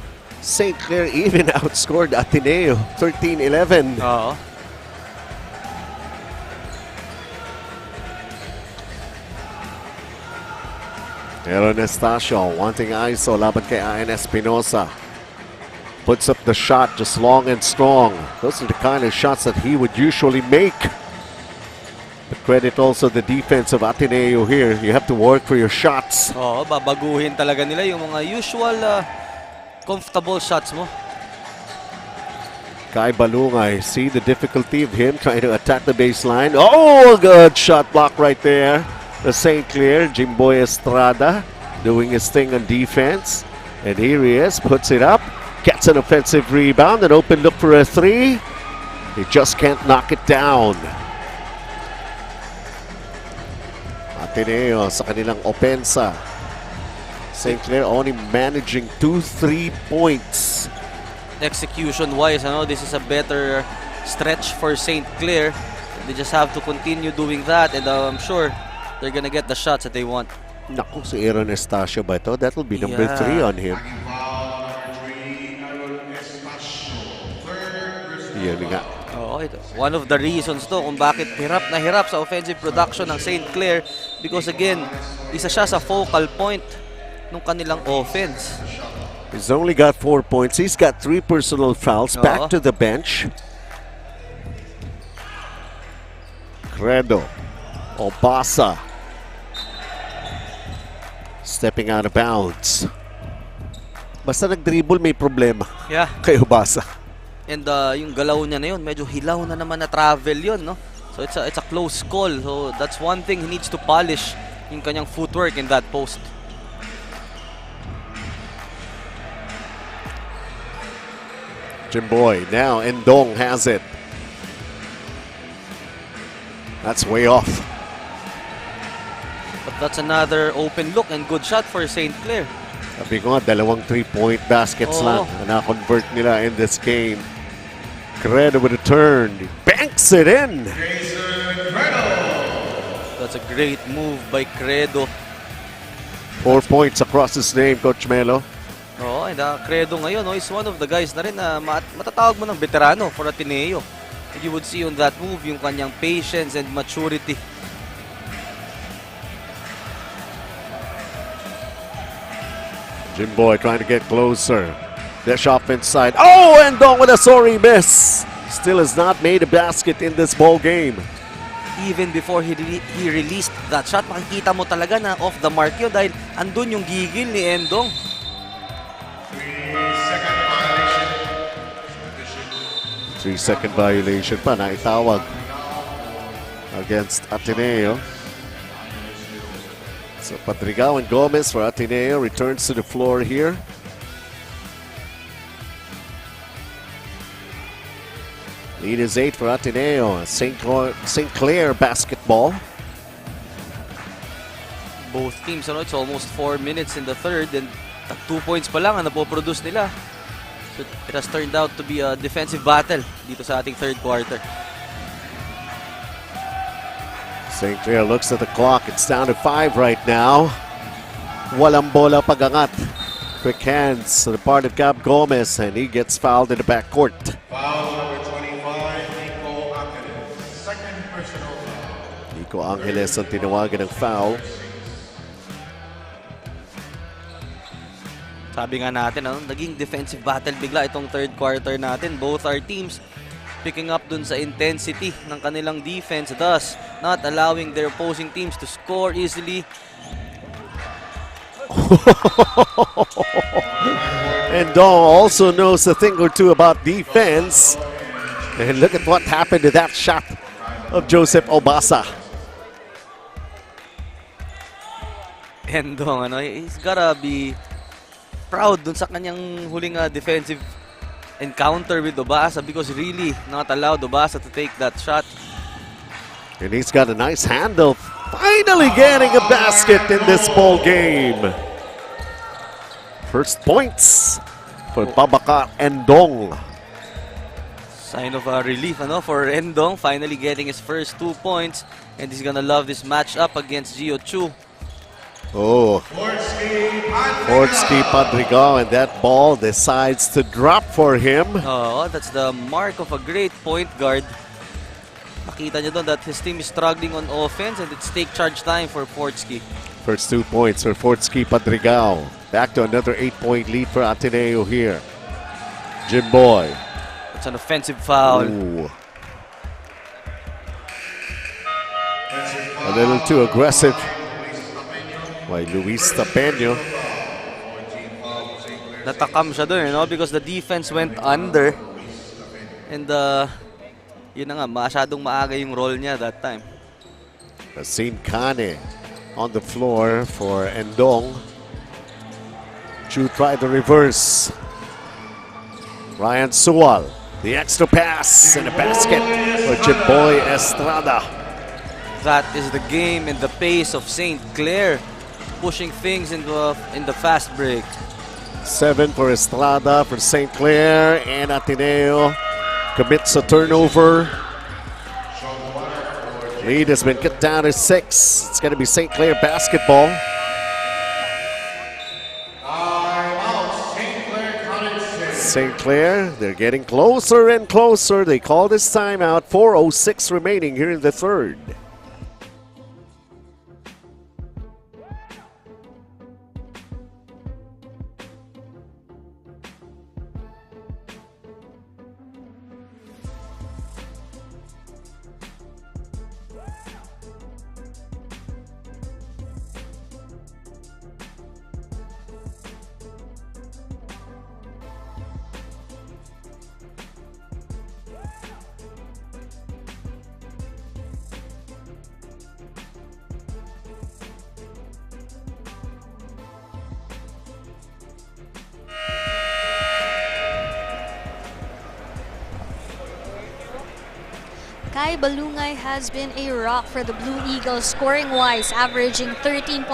St. Clair even outscored Ateneo 13-11. Oo. Aaron Estacio wanting ISO laban kay Ian Espinosa. Puts up the shot just long and strong. Those are the kind of shots that he would usually make. But credit also the defense of Ateneo here. You have to work for your shots. Oo, babaguhin talaga nila yung mga usual comfortable shots mo. Kai Balungay, see the difficulty of him trying to attack the baseline. Oh, good shot block right there. The St. Clair, Jimboy Estrada doing his thing on defense. And here he is, puts it up, gets an offensive rebound, an open look for a 3. He just can't knock it down. Ateneo sa kanilang opensa. St. Clair only managing 2 3-points. Execution-wise, this is a better stretch for St. Clair. They just have to continue doing that, and I'm sure they're gonna get the shots that they want. Naku, si Aaron Estacio ba ito? That'll be number 3 on him. Yan nga. Oo, one of the reasons to kung bakit hirap na hirap sa offensive production ng St. Clair, because again, isa siya sa focal point ng kanilang offense. He's only got 4 points. He's got 3 personal fouls. Back Oo. to the bench. Credo. Obasa. Stepping out of bounds. Basta nag-dribble, may problema Yeah. kay Obasa. And yung galaw niya na yun, medyo hilaw na naman na travel yun, no? So it's a close call. So that's one thing he needs to polish, yung kanyang footwork in that post. Jimboy, now Endong has it. That's way off. But that's another open look and good shot for St. Clair. Sabi ko nga, dalawang 3-point baskets Oo. lang na na-convert nila in this game. Credo with a turn. He banks it in. That's a great move by Credo. 4 points across his name, Coach Melo. Oo, and Credo ngayon is one of the guys na rin na matatawag mo ng veterano for Ateneo. And you would see on that move yung kanyang patience and maturity. Jimboy trying to get closer. Dish off inside. Oh, and Dong with a sorry miss. Still has not made a basket in this ball game. Even before he released that shot, makikita mo talaga na off the mark yun dahil andun yung gigil ni Endong. 3-second violation pa na itawag against Ateneo. So Padrigao and Gomez for Ateneo returns to the floor here. Lead is 8 for Ateneo. St. Clair basketball. Both teams, it's almost 4 minutes in the third and 2 points pa lang ang napoproduce nila. So it has turned out to be a defensive battle dito sa ating third quarter. St. Clair looks at the clock. It's down to 5 right now. Walang bola pagangat. Quick hands to the part of Gab Gomez, and he gets fouled in the backcourt. Foul number 25, Nico Angeles. Second personal foul. Nico Angeles ang tinawagan ng foul. Sabi nga natin, naging defensive battle bigla itong third quarter natin. Both our teams picking up dun sa intensity ng kanilang defense, thus not allowing their opposing teams to score easily. And Dong also knows a thing or two about defense. And look at what happened to that shot of Joseph Obasa. And Dong, he's gotta be proud dun sa kanyang huling defensive encounter with Obasa because really not allowed Obasa to take that shot. And he's got a nice handle. Finally getting a basket in this ball game. First points for Babacar Endong. Sign of relief for Endong, finally getting his first 2 points, and he's gonna love this matchup against Gio Chu. Oh, Fortsky Padrigao, and that ball decides to drop for him. Oh, that's the mark of a great point guard. Makita nyo doon that his team is struggling on offense and it's take charge time for Fortsky. First 2 points for Fortsky Padrigao. Back to another 8-point lead for Ateneo here. Jimboy. It's an offensive foul. Ooh. A little too aggressive by Luis Tapeño. Natakam siya doon, because the defense went under. And yun na nga, masyadong maaga yung role niya that time. Racine Kane on the floor for Endong. Chu tried the reverse. Ryan Sual, the extra pass and a basket for Jimboy Estrada. That is the game and the pace of St. Clair, pushing things in the fast break. 7 for Estrada for St. Clair, and Ateneo commits a turnover. Lead has been cut down to 6. It's going to be St. Clair basketball. St. Clair, they're getting closer and closer. They call this timeout. 4:06 remaining here in the third. Kai Balungay has been a rock for the Blue Eagles scoring-wise, averaging 13.5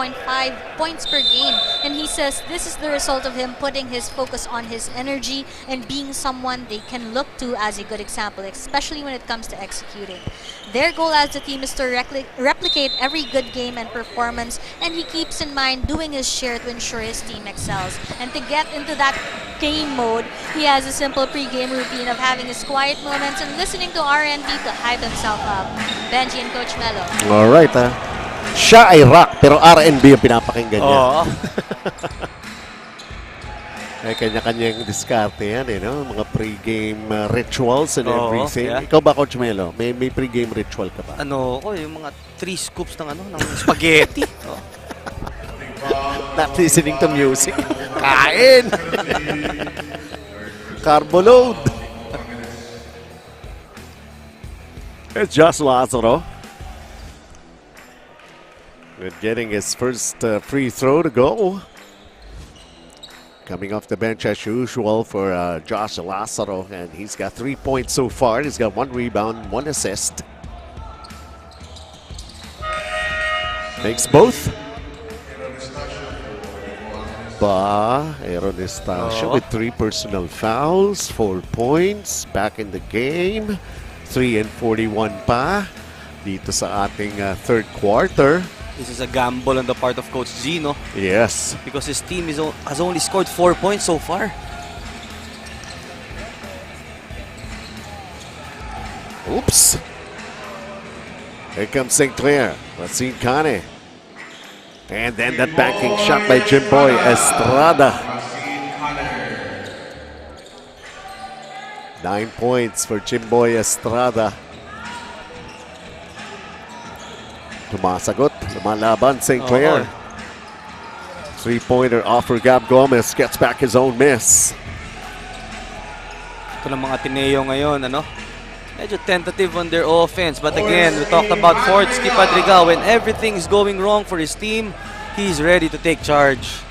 points per game. And he says this is the result of him putting his focus on his energy and being someone they can look to as a good example, especially when it comes to executing. Their goal as a team is to replicate every good game and performance, and he keeps in mind doing his share to ensure his team excels. And to get into that game mode, he has a simple pre-game routine of having his quiet moments and listening to R&B to hype himself up. Benji and Coach Melo. Alright, siya ay rock, pero R&B ang pinapakinggan niya. Oo. May kanya-kanyang diskarte yan, no? Mga pre-game rituals and Oo, everything. yeah. Ikaw ba, Coach Melo? May pre-game ritual ka ba? Ano ko, yung mga 3 scoops ng ng spaghetti. Oh. Not listening to music. Kain! Carbo load. It's just Lazaro. And getting his first free throw to go. Coming off the bench as usual for Josh Lazaro, and he's got 3 points so far. He's got 1 rebound, 1 assist. Makes both. Aaron Estacio with 3 personal fouls, 4 points, back in the game. 3 and 41 pa dito sa ating third quarter. This is a gamble on the part of Coach Gino Yes. because his team has only scored 4 points so far. Oops. Here comes St. Clair. Racine Kane. And then that banking shot by Jimboy Estrada. 9 points for Jimboy Estrada. Tumasagot. Lumalaban St. Clair. 3-pointer off for Gab Gomez. Gets back his own miss. Ito ng mga Ateneo ngayon, medyo tentative on their offense. But again, we talked about Fortsky Padrigao. When everything is going wrong for his team, he's ready to take charge.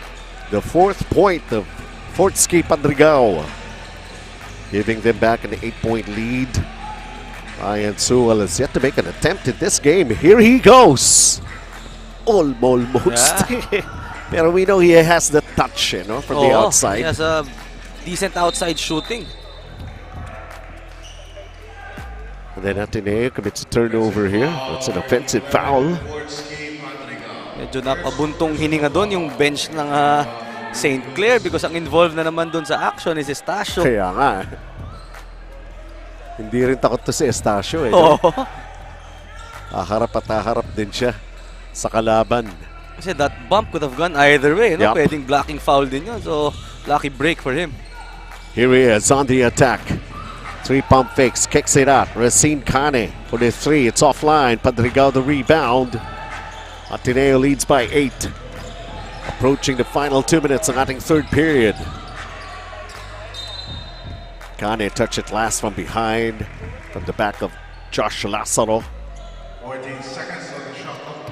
The 4th point of Fortsky Padrigao, giving them back an 8-point lead. Ryan Sewell has yet to make an attempt in this game. Here he goes. Almost. Yeah. Pero we know he has the touch, from the outside. He has a decent outside shooting. And then Ateneo commits a turnover here. It's an offensive foul. Medyo napabuntong hininga doon yung bench ng St. Clair because ang involved na naman doon sa action is Estacio. Kaya nga. Hindi rin takot to si Estacio. Oo. Haharap at haharap din siya sa kalaban. Kasi that bump could have gone either way. Yup. Pwedeng blocking foul din yun. So, lucky break for him. Here he is on the attack. 3 pump fakes, kicks it out. Racine Kane for the 3. It's offline. Padrigao the rebound. Ateneo leads by 8. Approaching the final 2 minutes of ating third period. Kane touch it last from behind, from the back of Josh Lazaro. 14 seconds of the shot clock.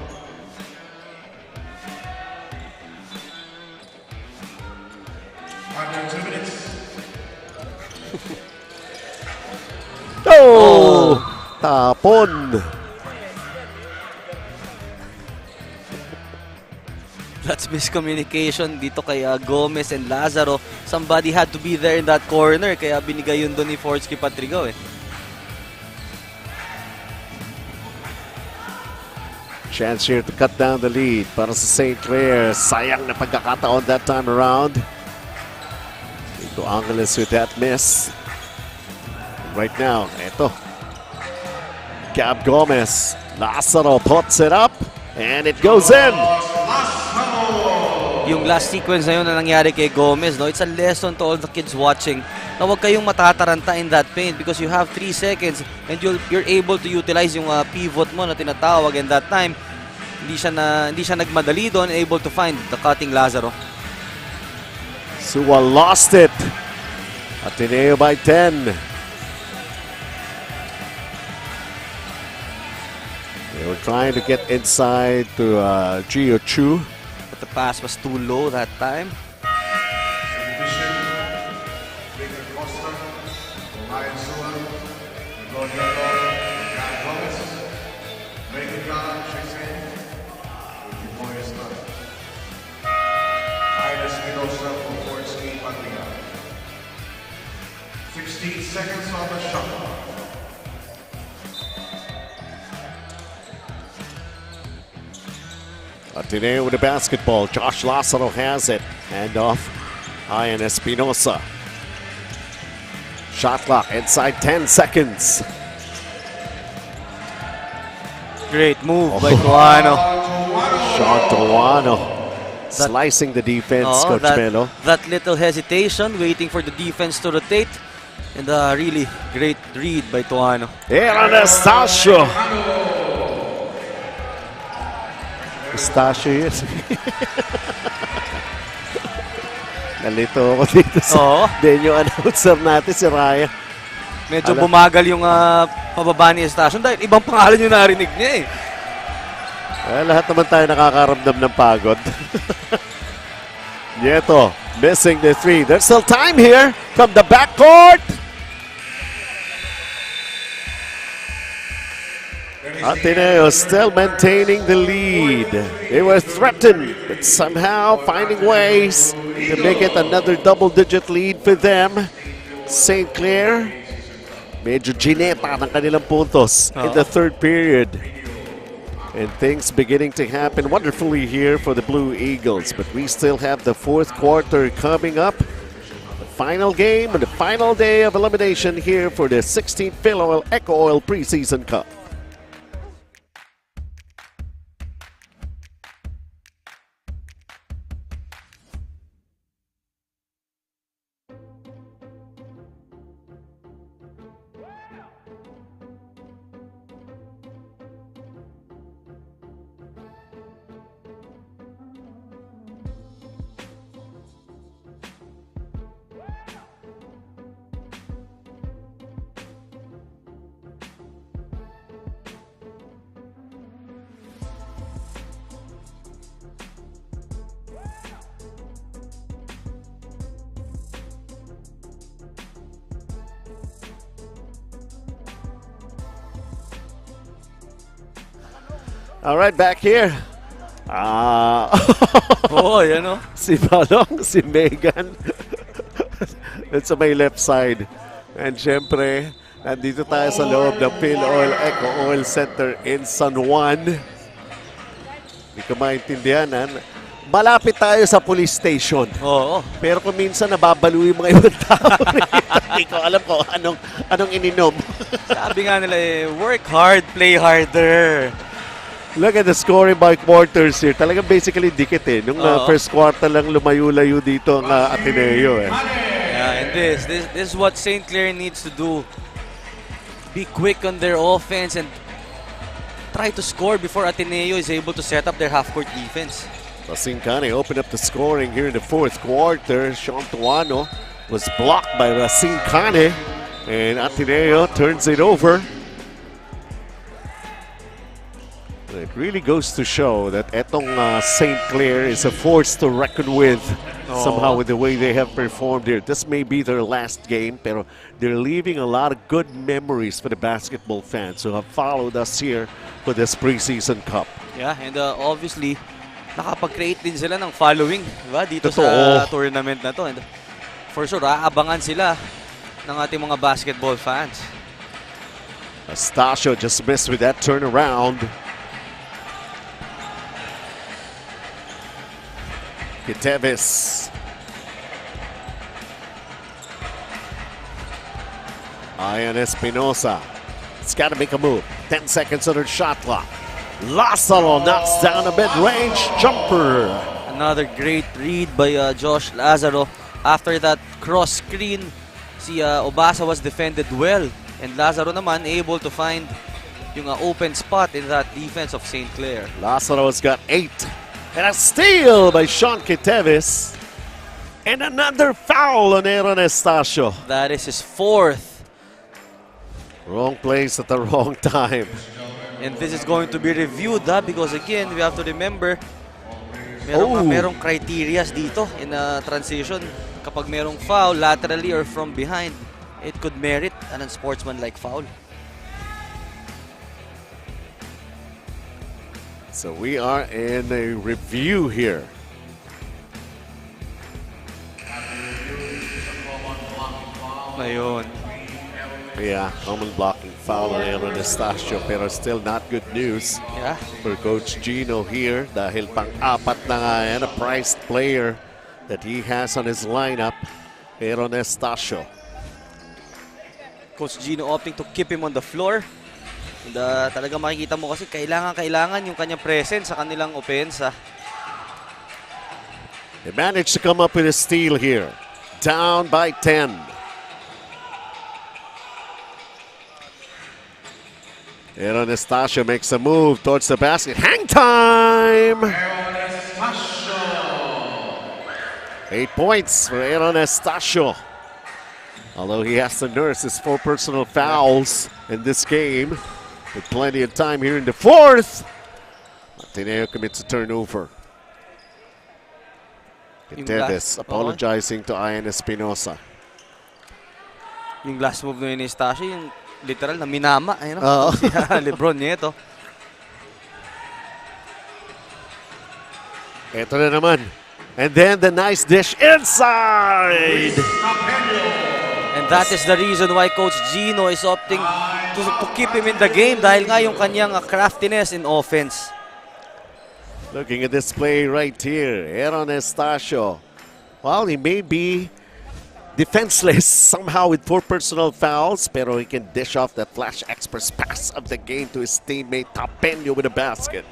Under 2 minutes. Oh! Tapon! That's miscommunication dito kay Gomez and Lazaro. Somebody had to be there in that corner. Kaya binigay yun doon ni Fortsky Padrigao. Chance here to cut down the lead para sa St. Clair. Sayang na pagkakataon that time around. Nico Angeles with that miss. Right now, eto. Gab Gomez. Lazaro puts it up and it goes in. Yung last sequence na yun na nangyari kay Gomez, it's a lesson to all the kids watching na huwag kayong matataranta in that paint because you have 3 seconds and you're able to utilize yung pivot mo na tinatawag, and that time hindi siya nagmadali doon, able to find the cutting Lazaro. Sewell lost it. Ateneo by 10. They were trying to get inside to Gio Chu. But the pass was too low that time. Megan Galang checks in with the point start. Ida Spinoza for fourth ski Paglia. 16 seconds on the shot clock. Ateneo with the basketball. Josh Lazaro has it. Hand off. Ian Espinosa. Shot clock inside 10 seconds. Great move by Tuano. Sean Tuano slicing the defense, Coach Melo. That little hesitation, waiting for the defense to rotate. And a really great read by Tuano. Anastasio. Anastasio yun. Nalito ako dito sa venue announcer natin, si Ryan. Medyo bumagal yung pababa ni Estacion dahil ibang pangalan yung narinig niya eh. Lahat naman tayo nakakaramdam ng pagod. Nieto missing the three. There's still time here from the backcourt. Ateneo still maintaining the lead. They were threatened, but somehow finding ways to make it another double-digit lead for them. St. Clair, medyo gineta ng kanilang puntos in the third period. And things beginning to happen wonderfully here for the Blue Eagles. But we still have the fourth quarter coming up. The final game and the final day of elimination here for the 16th Filoil EcoOil Preseason Cup. All right, back here. Yan o. Si Balong, si Megan. That's on my left side. And syempre, nandito tayo sa loob ng Filoil EcoOil Center in San Juan. Hindi ko maintindihan. Malapit tayo sa police station. Oo. Pero kung minsan nababalo yung mga ibang tao. Hindi ko alam ko anong ininom. Sabi nga nila work hard, play harder. Look at the scoring by quarters here. Talagang basically dikit eh. Nung first quarter lang lumayo-layo dito ang Ateneo eh. Yeah, and this is what St. Clair needs to do. Be quick on their offense and try to score before Ateneo is able to set up their half-court defense. Racine opened up the scoring here in the fourth quarter. Sean Tuano was blocked by Racine and Ateneo turns it over. It really goes to show that etong St. Clair is a force to reckon with somehow with the way they have performed here. This may be their last game, pero they're leaving a lot of good memories for the basketball fans who have followed us here for this preseason cup. Yeah, and obviously, nakapag-create din sila ng following, diba? Dito sa tournament na to. And for sure, aabangan sila ng ating mga basketball fans. Anastasio just missed with that turnaround. Kitevis. Ian Espinosa. It's got to make a move. 10 seconds on her shot clock. Lazaro knocks down a mid-range jumper. Another great read by Josh Lazaro. After that cross screen, si Obasa was defended well. And Lazaro naman able to find yung open spot in that defense of St. Clair. Lazaro's got 8. And a steal by Sean Kitevis. And another foul on Aaron Estacio. That is his fourth. Wrong place at the wrong time. And this is going to be reviewed because again, we have to remember merong criterias dito in a transition. Kapag merong foul laterally or from behind, it could merit an unsportsmanlike foul. So we are in a review here. Ayun. Yeah, common blocking foul on Anastasio, pero still not good news Yeah. for Coach Gino here dahil pang-apat na nga yan, a prized player that he has on his lineup, Anastasio. Coach Gino opting to keep him on the floor. And, talaga makikita mo kasi kailangan yung kanyang presence sa kanilang opensa. They managed to come up with a steal here. Down by 10. Anastasio makes a move towards the basket. Hang time! 8 points for Anastasio. Although he has to nurse his 4 personal fouls in this game. With plenty of time here in the fourth. Ateneo commits a turnover. Guedes apologizing to Ian Espinosa. Yung last move na Anastasio, yung literal na minama. Ayun, Oo. si Lebron Nieto. Ito na naman. And then the nice dish inside! And that is the reason why Coach Gino is opting to keep him in the game dahil nga yung kanyang craftiness in offense. Looking at this play right here, Anastasio. Well, he may be defenseless somehow with 4 personal fouls, pero he can dish off that flash express pass of the game to his teammate Tapenio with a basket.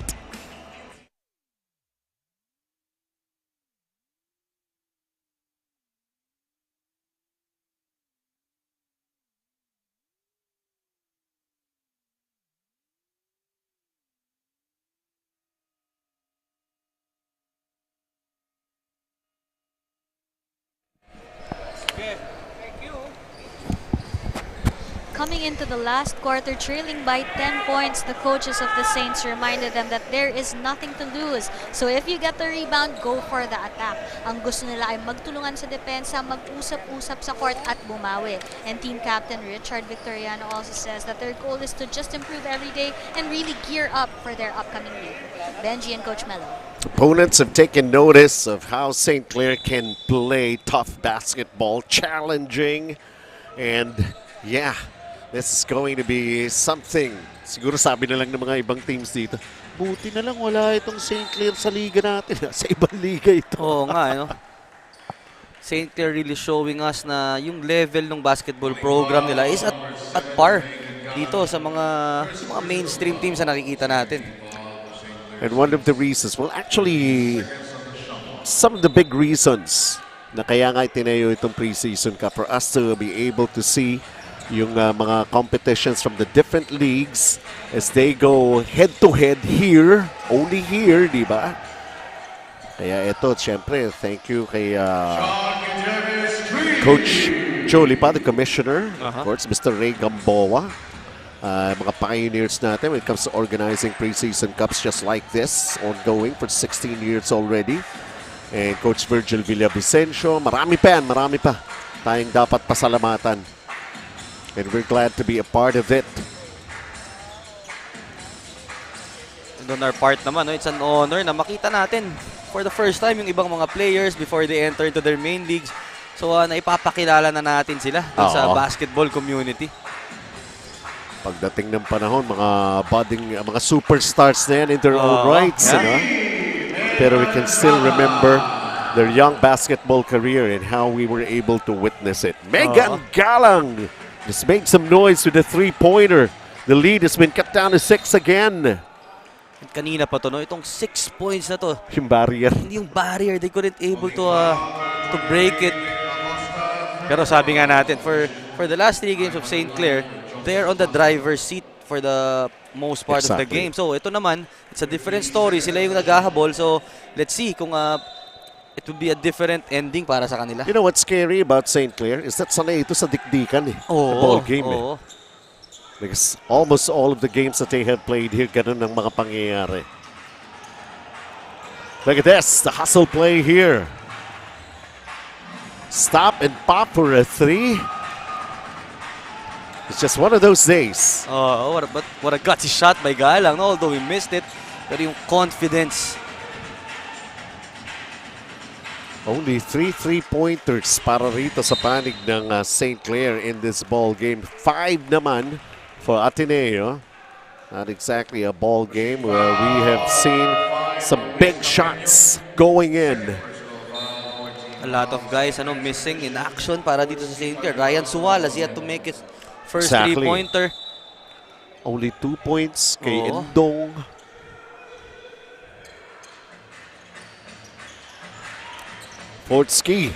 Coming into the last quarter, trailing by 10 points, the coaches of the Saints reminded them that there is nothing to lose. So if you get the rebound, go for the attack. Ang gusto nila ay magtulungan sa depensa, mag-usap-usap sa court at bumawi. And team captain Richard Victoriano also says that their goal is to just improve every day and really gear up for their upcoming league. Benji and Coach Mello. Opponents have taken notice of how St. Clair can play tough basketball, challenging, and yeah, this is going to be something. Siguro sabi na lang ng mga ibang teams dito, buti na lang wala itong St. Clair sa liga natin. Sa ibang liga ito. Oo nga, no? St. Clair really showing us na yung level ng basketball program nila is at par dito sa mga mainstream teams na nakikita natin. And one of the reasons, well actually, some of the big reasons na kaya nga itineo itong preseason ka for us to be able to see yung mga competitions from the different leagues as they go head-to-head here, only here, di ba? Kaya ito, syempre, thank you kay Coach Joe Lipa, the commissioner, of course, Mr. Ray Gamboa, mga pioneers natin when it comes to organizing preseason cups just like this, ongoing for 16 years already. And Coach Virgil Villavicencio, marami pa tayong dapat pasalamatan. And we're glad to be a part of it. And on our part naman, no, it's an honor na makita natin for the first time yung ibang mga players before they enter into their main leagues. So naipapakilala na natin sila dun sa basketball community. Pagdating ng panahon, mga budding, mga superstars na yan in their own rights. Yeah. Ano? Pero we can still remember their young basketball career and how we were able to witness it. Megan Galang just made some noise with the three-pointer. The lead has been cut down to 6 again. And kanina pa to, no, itong 6 points na to, Yung barrier. hindi yung barrier, they couldn't able to break it. Pero sabi nga natin, for the last 3 games of St. Clair, they're on the driver's seat for the most part of the game. So ito naman, it's a different story. Sila yung naghahabol. So let's see kung it would be a different ending para sa kanila. You know what's scary about St. Clair is that sanay ito sa dikdikan eh. The ball game eh. Because almost all of the games that they have played here, ganun ang mga pangyayari. Look at this, the hustle play here. Stop and pop for a 3. It's just one of those days. What a gutsy shot by Galang. No, although he missed it, Pero yung confidence. Only 3 3-pointers para rito sa panig ng St. Clair in this ball game. 5 naman for Ateneo. Not exactly a ball game where we have seen some big shots going in. A lot of guys missing in action para dito sa St. Clair. Ryan Suwal has yet to make his first Exactly. three-pointer. Only 2 points kay Oo. Indong. Fortski.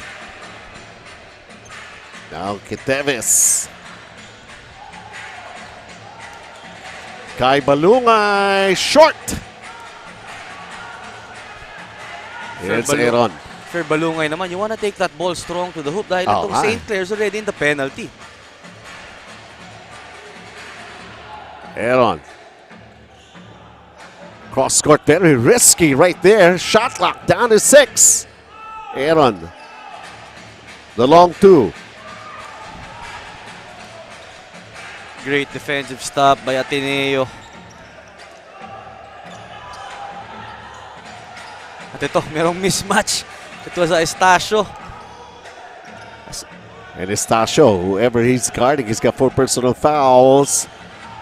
Now Kiteves. Kai Balungay, short. It's Aaron. Fair Balungay naman, you wanna take that ball strong to the hoop dahil itong nga. St. Clair's already in the penalty. Aaron. Cross court, very risky right there. Shot clock down to 6. Aaron. The long 2. Great defensive stop by Ateneo. At ito, merong mismatch. It was Estacio. And Estacio, whoever he's guarding, he's got 4 personal fouls.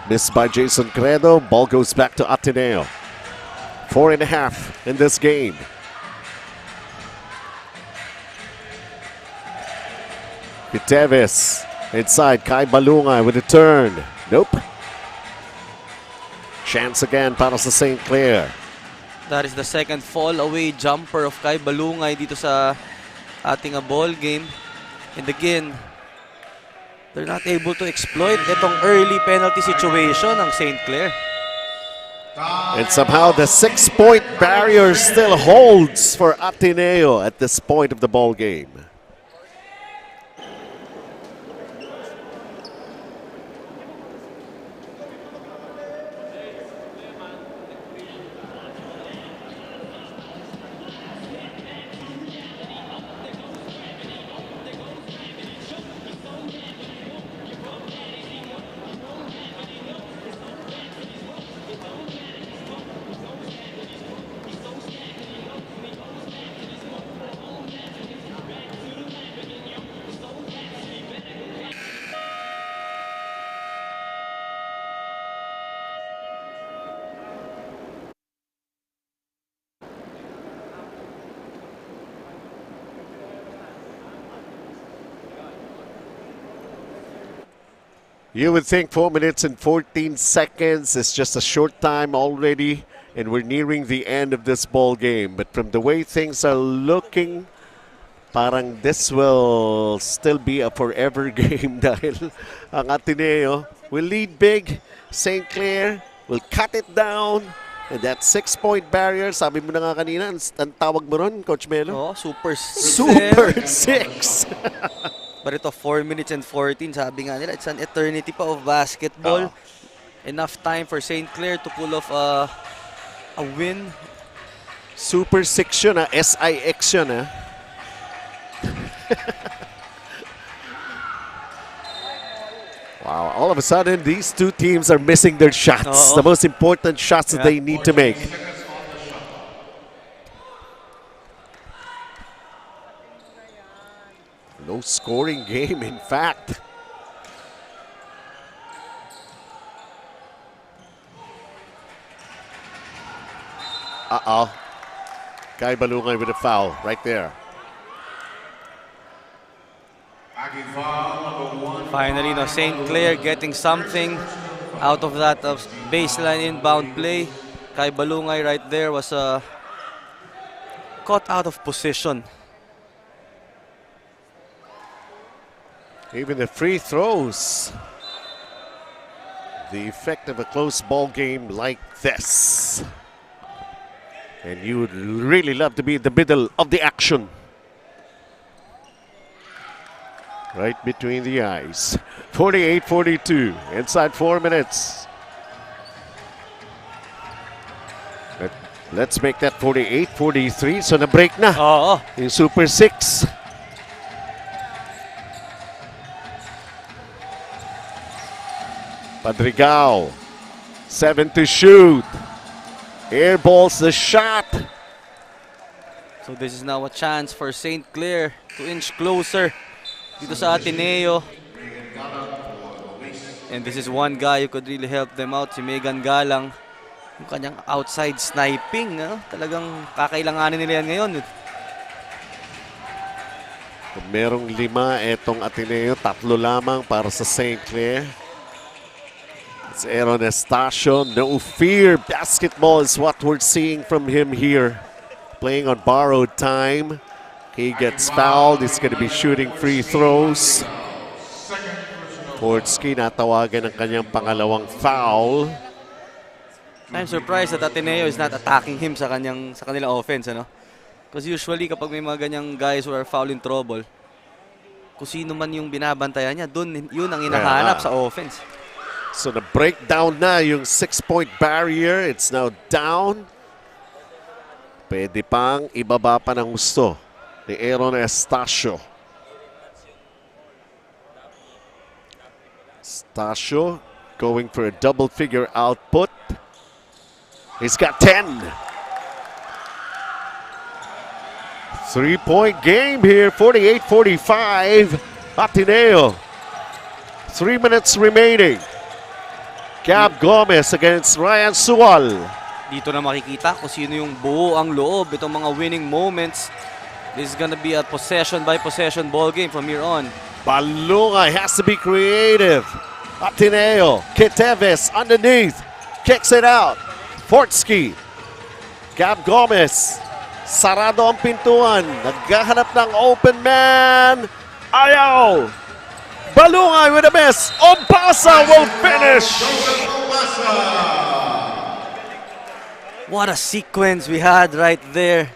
Missed by Jason Credo. Ball goes back to Ateneo. 4.5 in this game. Gutierrez inside. Kai Balungay with a turn. Nope. Chance again para sa St. Clair. That is the second fall away jumper of Kai Balungay dito sa ating ball game. And again, they're not able to exploit itong early penalty situation ng St. Clair. And somehow the 6-point barrier still holds for Ateneo at this point of the ball game. You would think 4 minutes and 14 seconds is just a short time already, and we're nearing the end of this ball game. But from the way things are looking, parang this will still be a forever game dahil ang Ateneo will lead big. St. Clair will cut it down. And that 6-point barrier, sabi mo na nga kanina, ang tawag mo ron, Coach Melo? Oh, Super 6. Super 6! But ito, 4 minutes and 14, sabi nga nila, it's an eternity pa of basketball. Enough time for St. Clair to pull off a win. Super 6 yun, SIX yun, Wow, all of a sudden, these two teams are missing their shots. The most important shots that they need to make. No scoring game, in fact. Uh-oh. Kai Balungay with a foul right there. Finally, no, St. Clair getting something out of that baseline inbound play. Kai Balungay right there was caught out of position. Even the free throws. The effect of a close ball game like this. And you would really love to be in the middle of the action. Right between the eyes. 48-42. Inside 4 minutes. Let's make that 48-43. So na-break na. Oo. Yung Super 6. Padrigao. 7 to shoot. Airballs the shot. So this is now a chance for St. Clair to inch closer dito sa Ateneo. And this is one guy who could really help them out, si Megan Galang. Yung kanyang outside sniping, talagang kakailanganin nila yan ngayon. Kung merong 5, etong Ateneo, 3 lamang para sa St. Clair. It's Aaron Estacio. No fear. Basketball is what we're seeing from him here. Playing on borrowed time. He gets fouled. He's going to be shooting free throws. Kortski natawagan ng kanyang pangalawang foul. I'm surprised that Ateneo is not attacking him sa kanilang offense, Because usually kapag may mga ganyang guys who are foul in trouble, kung sino man yung binabantayan niya, yun ang hinahanap sa offense. So the breakdown na yung 6-point barrier. It's now down. Pwede pang ibaba pa ng gusto ni Aaron Estacio. Estacio going for a double-figure output. He's got 10. 3-point game here, 48-45. Ateneo. 3 minutes remaining. Gab Gomez against Ryan Sual. Dito na makikita kung sino yung buo ang loob, itong mga winning moments. This is gonna be a possession-by-possession ball game from here on. Balunga has to be creative. Ateneo, Kiteves underneath, kicks it out. Fortsky, Gab Gomez, sarado ang pintuan, naghahanap ng open man. Ayaw! Balunga with a miss. Obasa will finish. What a sequence we had right there.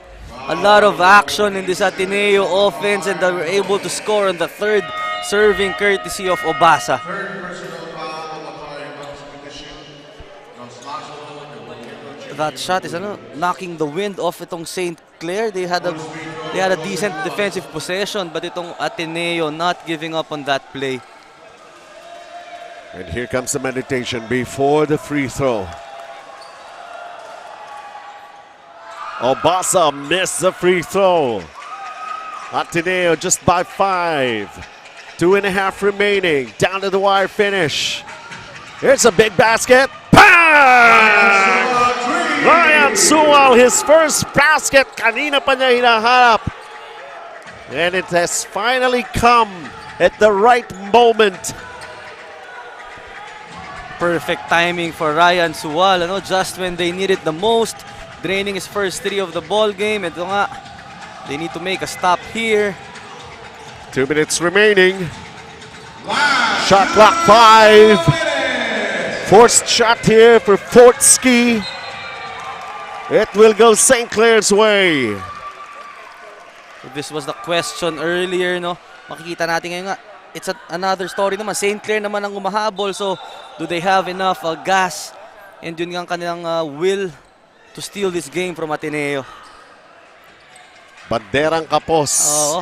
A lot of action in this Ateneo offense, and they were able to score on the third serving courtesy of Obasa. That shot is knocking the wind off itong St. Clair. They had a decent defensive possession, but itong Ateneo not giving up on that play. And here comes the meditation before the free throw. Obasa missed the free throw. Ateneo just by 5. 2.5 remaining. Down to the wire finish. Here's a big basket. Bang! Ryan Sual, his first basket. Kanina pa niya hinahanap. And it has finally come at the right moment. Perfect timing for Ryan Sual, just when they need it the most. Draining his first 3 of the ball game. Ito nga, they need to make a stop here. 2 minutes remaining. Shot clock 5. Forced shot here for Fortsky. It will go St. Clair's way. This was the question earlier, Makikita natin ngayon nga, it's another story naman. St. Clair naman ang umahabol. So, do they have enough gas? And yun nga ang kanilang will to steal this game from Ateneo. Banderang kapos. Oo.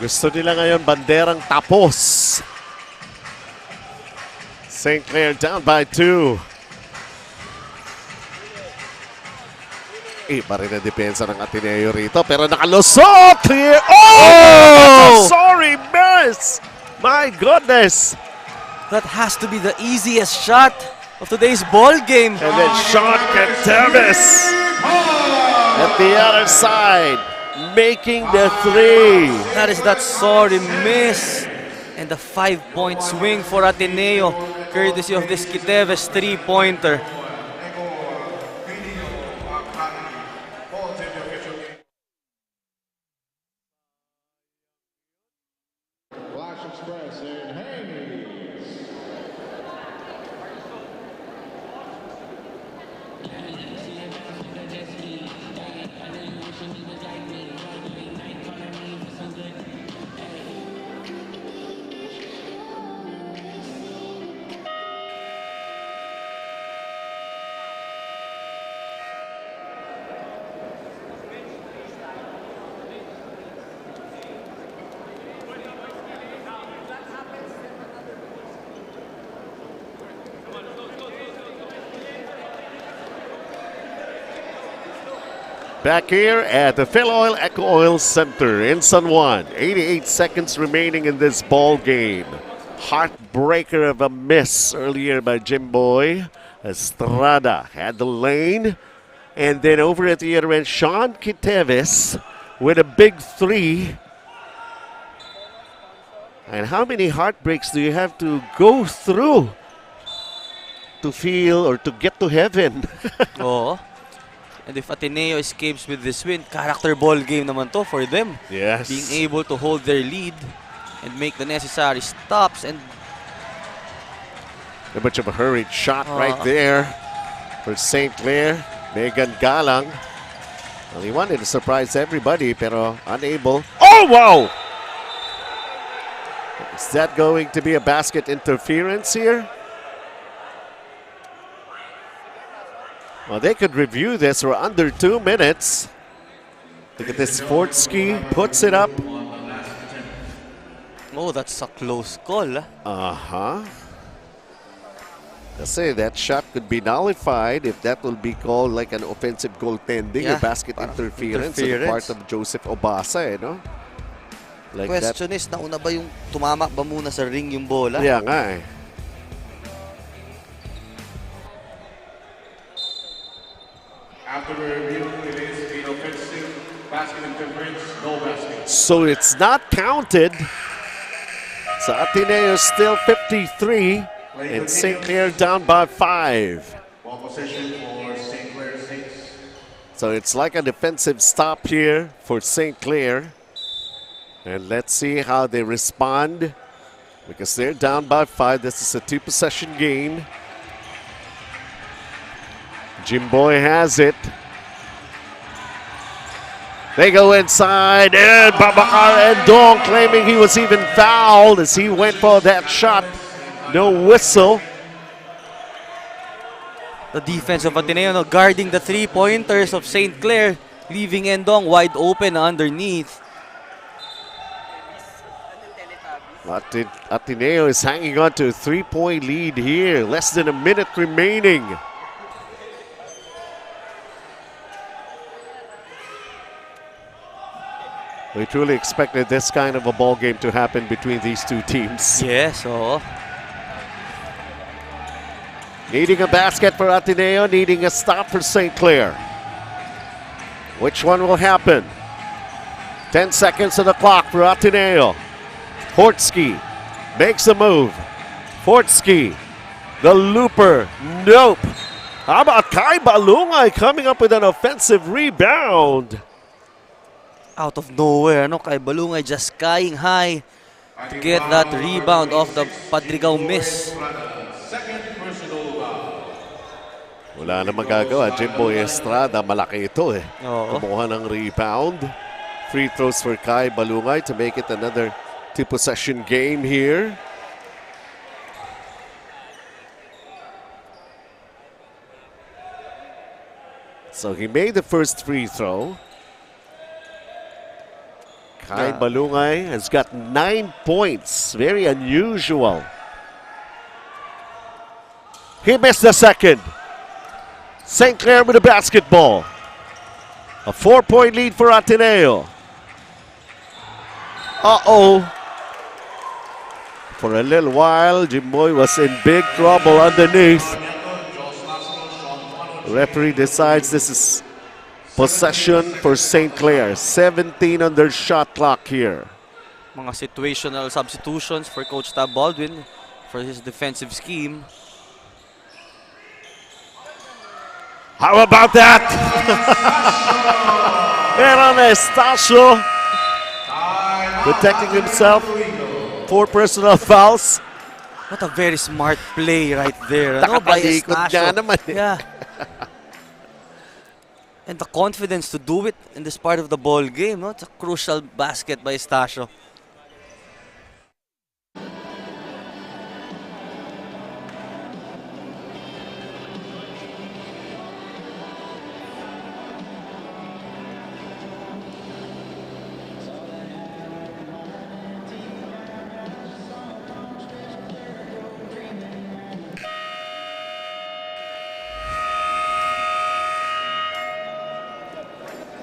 Gusto nila ngayon banderang tapos. St. Clair down by 2. Iba rin ang depensa ng Ateneo rito, pero nakalusot! Clear! Oh! Sorry, miss! My goodness! That has to be the easiest shot of today's ball game. And then Sean Cantevis at the other side, making the 3. That sorry miss. And the 5-point swing for Ateneo, courtesy of this Kiteves 3-pointer. Back here at the Filoil EcoOil Center in San Juan. 88 seconds remaining in this ball game. Heartbreaker of a miss earlier by Jimboy. Estrada had the lane. And then over at the other end, Sean Quiteves with a big three. And how many heartbreaks do you have to go through to feel or to get to heaven? Oo. And if Ateneo escapes with this win, character ball game naman to for them. Yes. Being able to hold their lead and make the necessary stops. And A much of a hurried shot right there for St. Clair. Megan Galang. Well, he wanted to surprise everybody, pero unable. Oh, wow! Is that going to be a basket interference here? Well, they could review this. We're under 2 minutes. Look at this. Fortsky puts it up. oh, that's a close call. Uh-huh. Kasi that shot could be nullified if that will be called like an offensive goaltending or basket interference on the part of Joseph Obasa, eh, no? Like Question is, nauna ba yung tumama ba muna sa ring yung bola? Yeah, nga eh. After the review, it is the offensive basket interference, no basket. So it's not counted. So Ateneo still 53 and St. Clair down by 5. Ball possession for St. Clair 6. So it's like a defensive stop here for St. Clair. And let's see how they respond because they're down by 5. This is a 2-possession game. Jimboy has it. They go inside and Babacar and Dong claiming he was even fouled as he went for that shot. No whistle. The defense of Ateneo guarding the three-pointers of St. Clair, leaving Endong wide open underneath. Ateneo is hanging on to a 3-point lead here. Less than a minute remaining. We truly expected this kind of a ball game to happen between these two teams. Yes, oo. Needing a basket for Ateneo, needing a stop for St. Clair. Which one will happen? 10 seconds on the clock for Ateneo. Fortsky makes a move. Fortsky, the looper, nope. How about Kai Balungay coming up with an offensive rebound? Out of nowhere, Kai Balungay just skying high to get that rebound off the Padrigaw miss. Wala na magagawa. Jimboy Estrada, malaki ito eh. Oo. Kumuha ng rebound. Free throws for Kai Balungay to make it another 2-possession game here. So he made the first free throw. Kai Balungay has got 9 points. Very unusual. He missed the second. St. Clair with a basketball. A 4-point lead for Ateneo. Uh-oh. For a little while, Jimboy was in big trouble underneath. The referee decides this is possession for St. Clair. 17 on their shot clock here. Mga situational substitutions for Coach Tab Baldwin for his defensive scheme. How about that? Aaron Estacio protecting himself. 4 personal fouls. What a very smart play right there. By Nakapalikot nga Estacio. naman eh. Yeah. And the confidence to do it in this part of the ball game. It's a crucial basket by Estacio.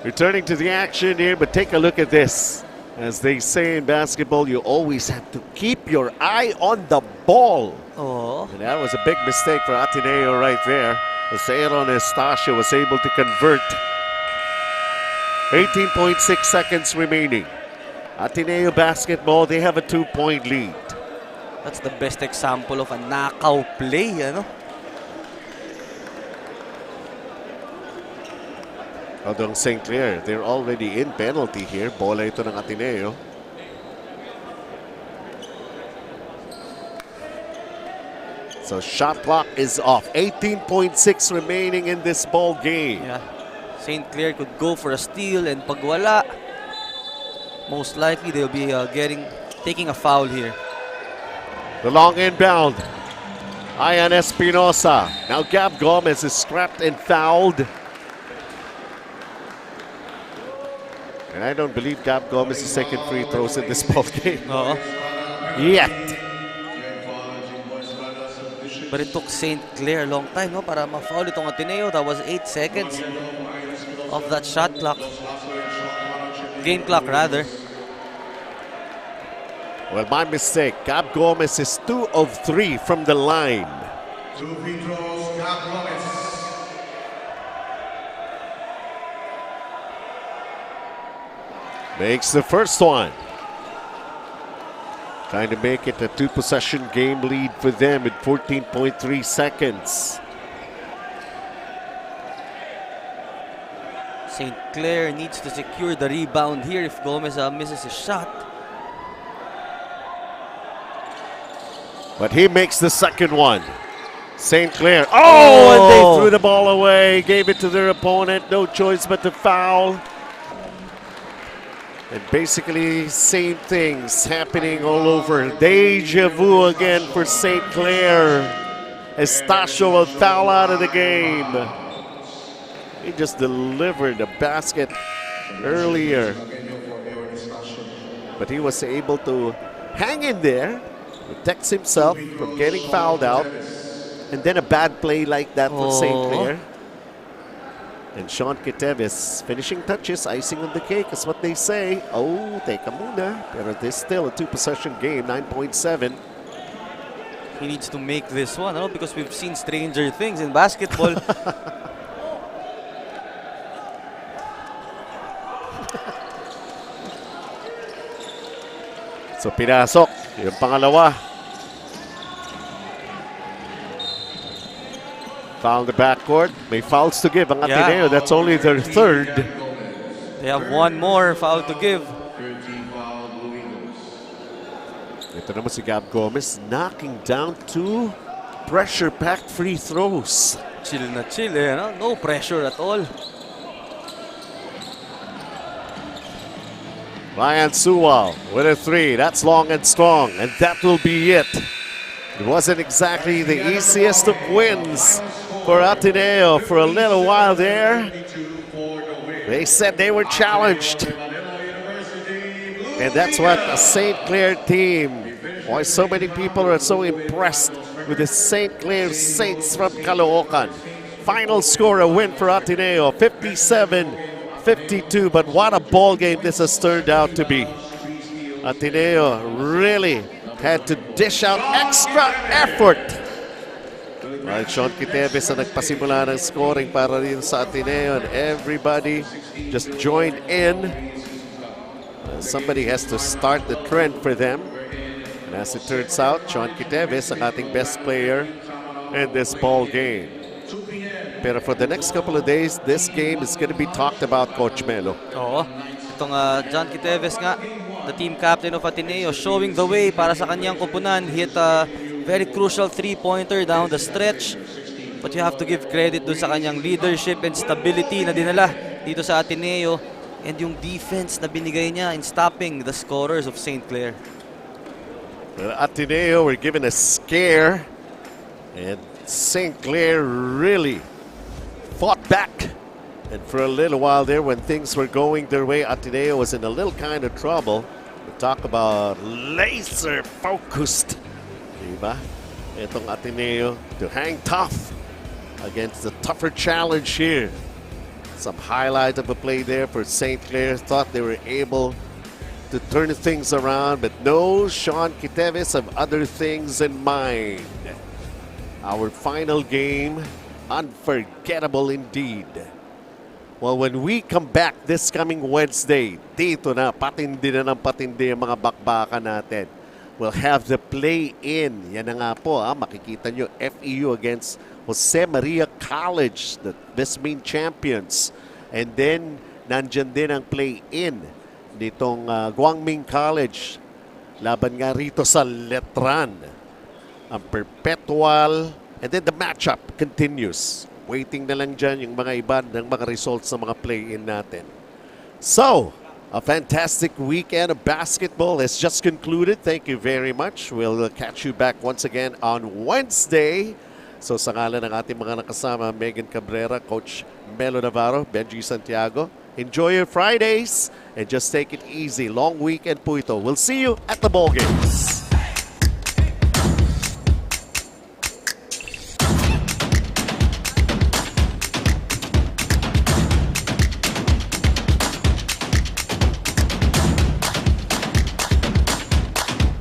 returning to the action here, but take a look at this. As they say in basketball, you always have to keep your eye on the ball. Oh. And that was a big mistake for Ateneo right there. As Aaron Estacio was able to convert. 18.6 seconds remaining. Ateneo basketball, they have a 2-point lead. That's the best example of a knockout play, ano? Although St. Clair, they're already in penalty here. Bola ito ng Ateneo. So shot clock is off. 18.6 remaining in this ball game. Yeah. St. Clair could go for a steal, and pag wala, most likely they'll be taking a foul here. The long inbound. Ian Espinosa. Now Gab Gomez is scrapped and fouled. And I don't believe Gab Gomez's second free throws in this ball game. Oo. Yet. But it took St. Clair a long time, no, para ma-foul itong Ateneo. That was 8 seconds of that shot clock. Game clock, rather. Well, my mistake. Gab Gomez is 2 of 3 from the line. 2 free throws, Gab Gomez. Makes the first one. Trying to make it a 2-possession game lead for them with 14.3 seconds. St. Clair needs to secure the rebound here if Gomez misses a shot. But he makes the second one. St. Clair. Oh, and they threw the ball away. Gave it to their opponent. No choice but to foul. And basically, same things happening all over. Deja vu again for St. Clair. Estacio will foul out of the game. He just delivered a basket earlier. But he was able to hang in there, protects himself from getting fouled out. And then a bad play like that for St. Clair. And Sean Quiteves finishing touches, icing on the cake is what they say. Oh, teka muna. Pero this still a 2-possession game, 9.7. He needs to make this one, no? Because we've seen stranger things in basketball. So pinasok, yung pangalawa. Foul in the backcourt. May fouls to give ang Ateneo. That's only their third. They have one more foul to give. Ito naman si Gab Gomez knocking down 2 pressure-packed free throws. Chill na chill, eh, no? No pressure at all. Ryan Sewell with a 3. That's long and strong, and that will be it. It wasn't exactly the easiest of wins for Ateneo for a little while there. They said they were challenged. And that's what a St. Clair team, why so many people are so impressed with the St. Clair Saints from Caloocan. Final score, a win for Ateneo, 57-52. But what a ball game this has turned out to be. Ateneo really had to dish out extra effort. Right, Sean Quiteves ang nagpasimula ng scoring para rin sa Ateneo, and everybody just joined in. Somebody has to start the trend for them. And as it turns out, Sean Quiteves ang ating best player in this ball game. Pero for the next couple of days, this game is going to be talked about, Coach Melo. Oo. Itong John Quiteves nga, the team captain of Ateneo, showing the way para sa kanyang kupunan. Hit a very crucial 3-pointer down the stretch. But you have to give credit dun sa kanyang leadership and stability na dinala dito sa Ateneo. And yung defense na binigay niya in stopping the scorers of St. Clair. Well, Ateneo were given a scare. And St. Clair really fought back. And for a little while there, when things were going their way, Ateneo was in a little kind of trouble. We talk about laser-focused. Diba? Itong Ateneo to hang tough against the tougher challenge here. Some highlight of a play there for St. Clair. Thought they were able to turn things around, but no, Sean Quiteves have other things in mind. Our final game, unforgettable indeed. Well, when we come back this coming Wednesday, dito na, patindi na ng patindi ang mga bakbakan natin. We'll have the play-in. Yan na nga po, makikita nyo, FEU against Jose Maria College, the Vismain champions. And then, nandyan din ang play-in nitong Guangming College. Laban nga rito sa Letran. Ang Perpetual. And then the matchup continues. Waiting na lang dyan yung mga iba ng mga results ng mga play-in natin. So, a fantastic weekend of basketball has just concluded. Thank you very much. We'll catch you back once again on Wednesday. So sa ngalan ng ating mga nakasama, Megan Cabrera, Coach Melo Navarro, Benji Santiago, enjoy your Fridays and just take it easy. Long weekend po ito. We'll see you at the ball games.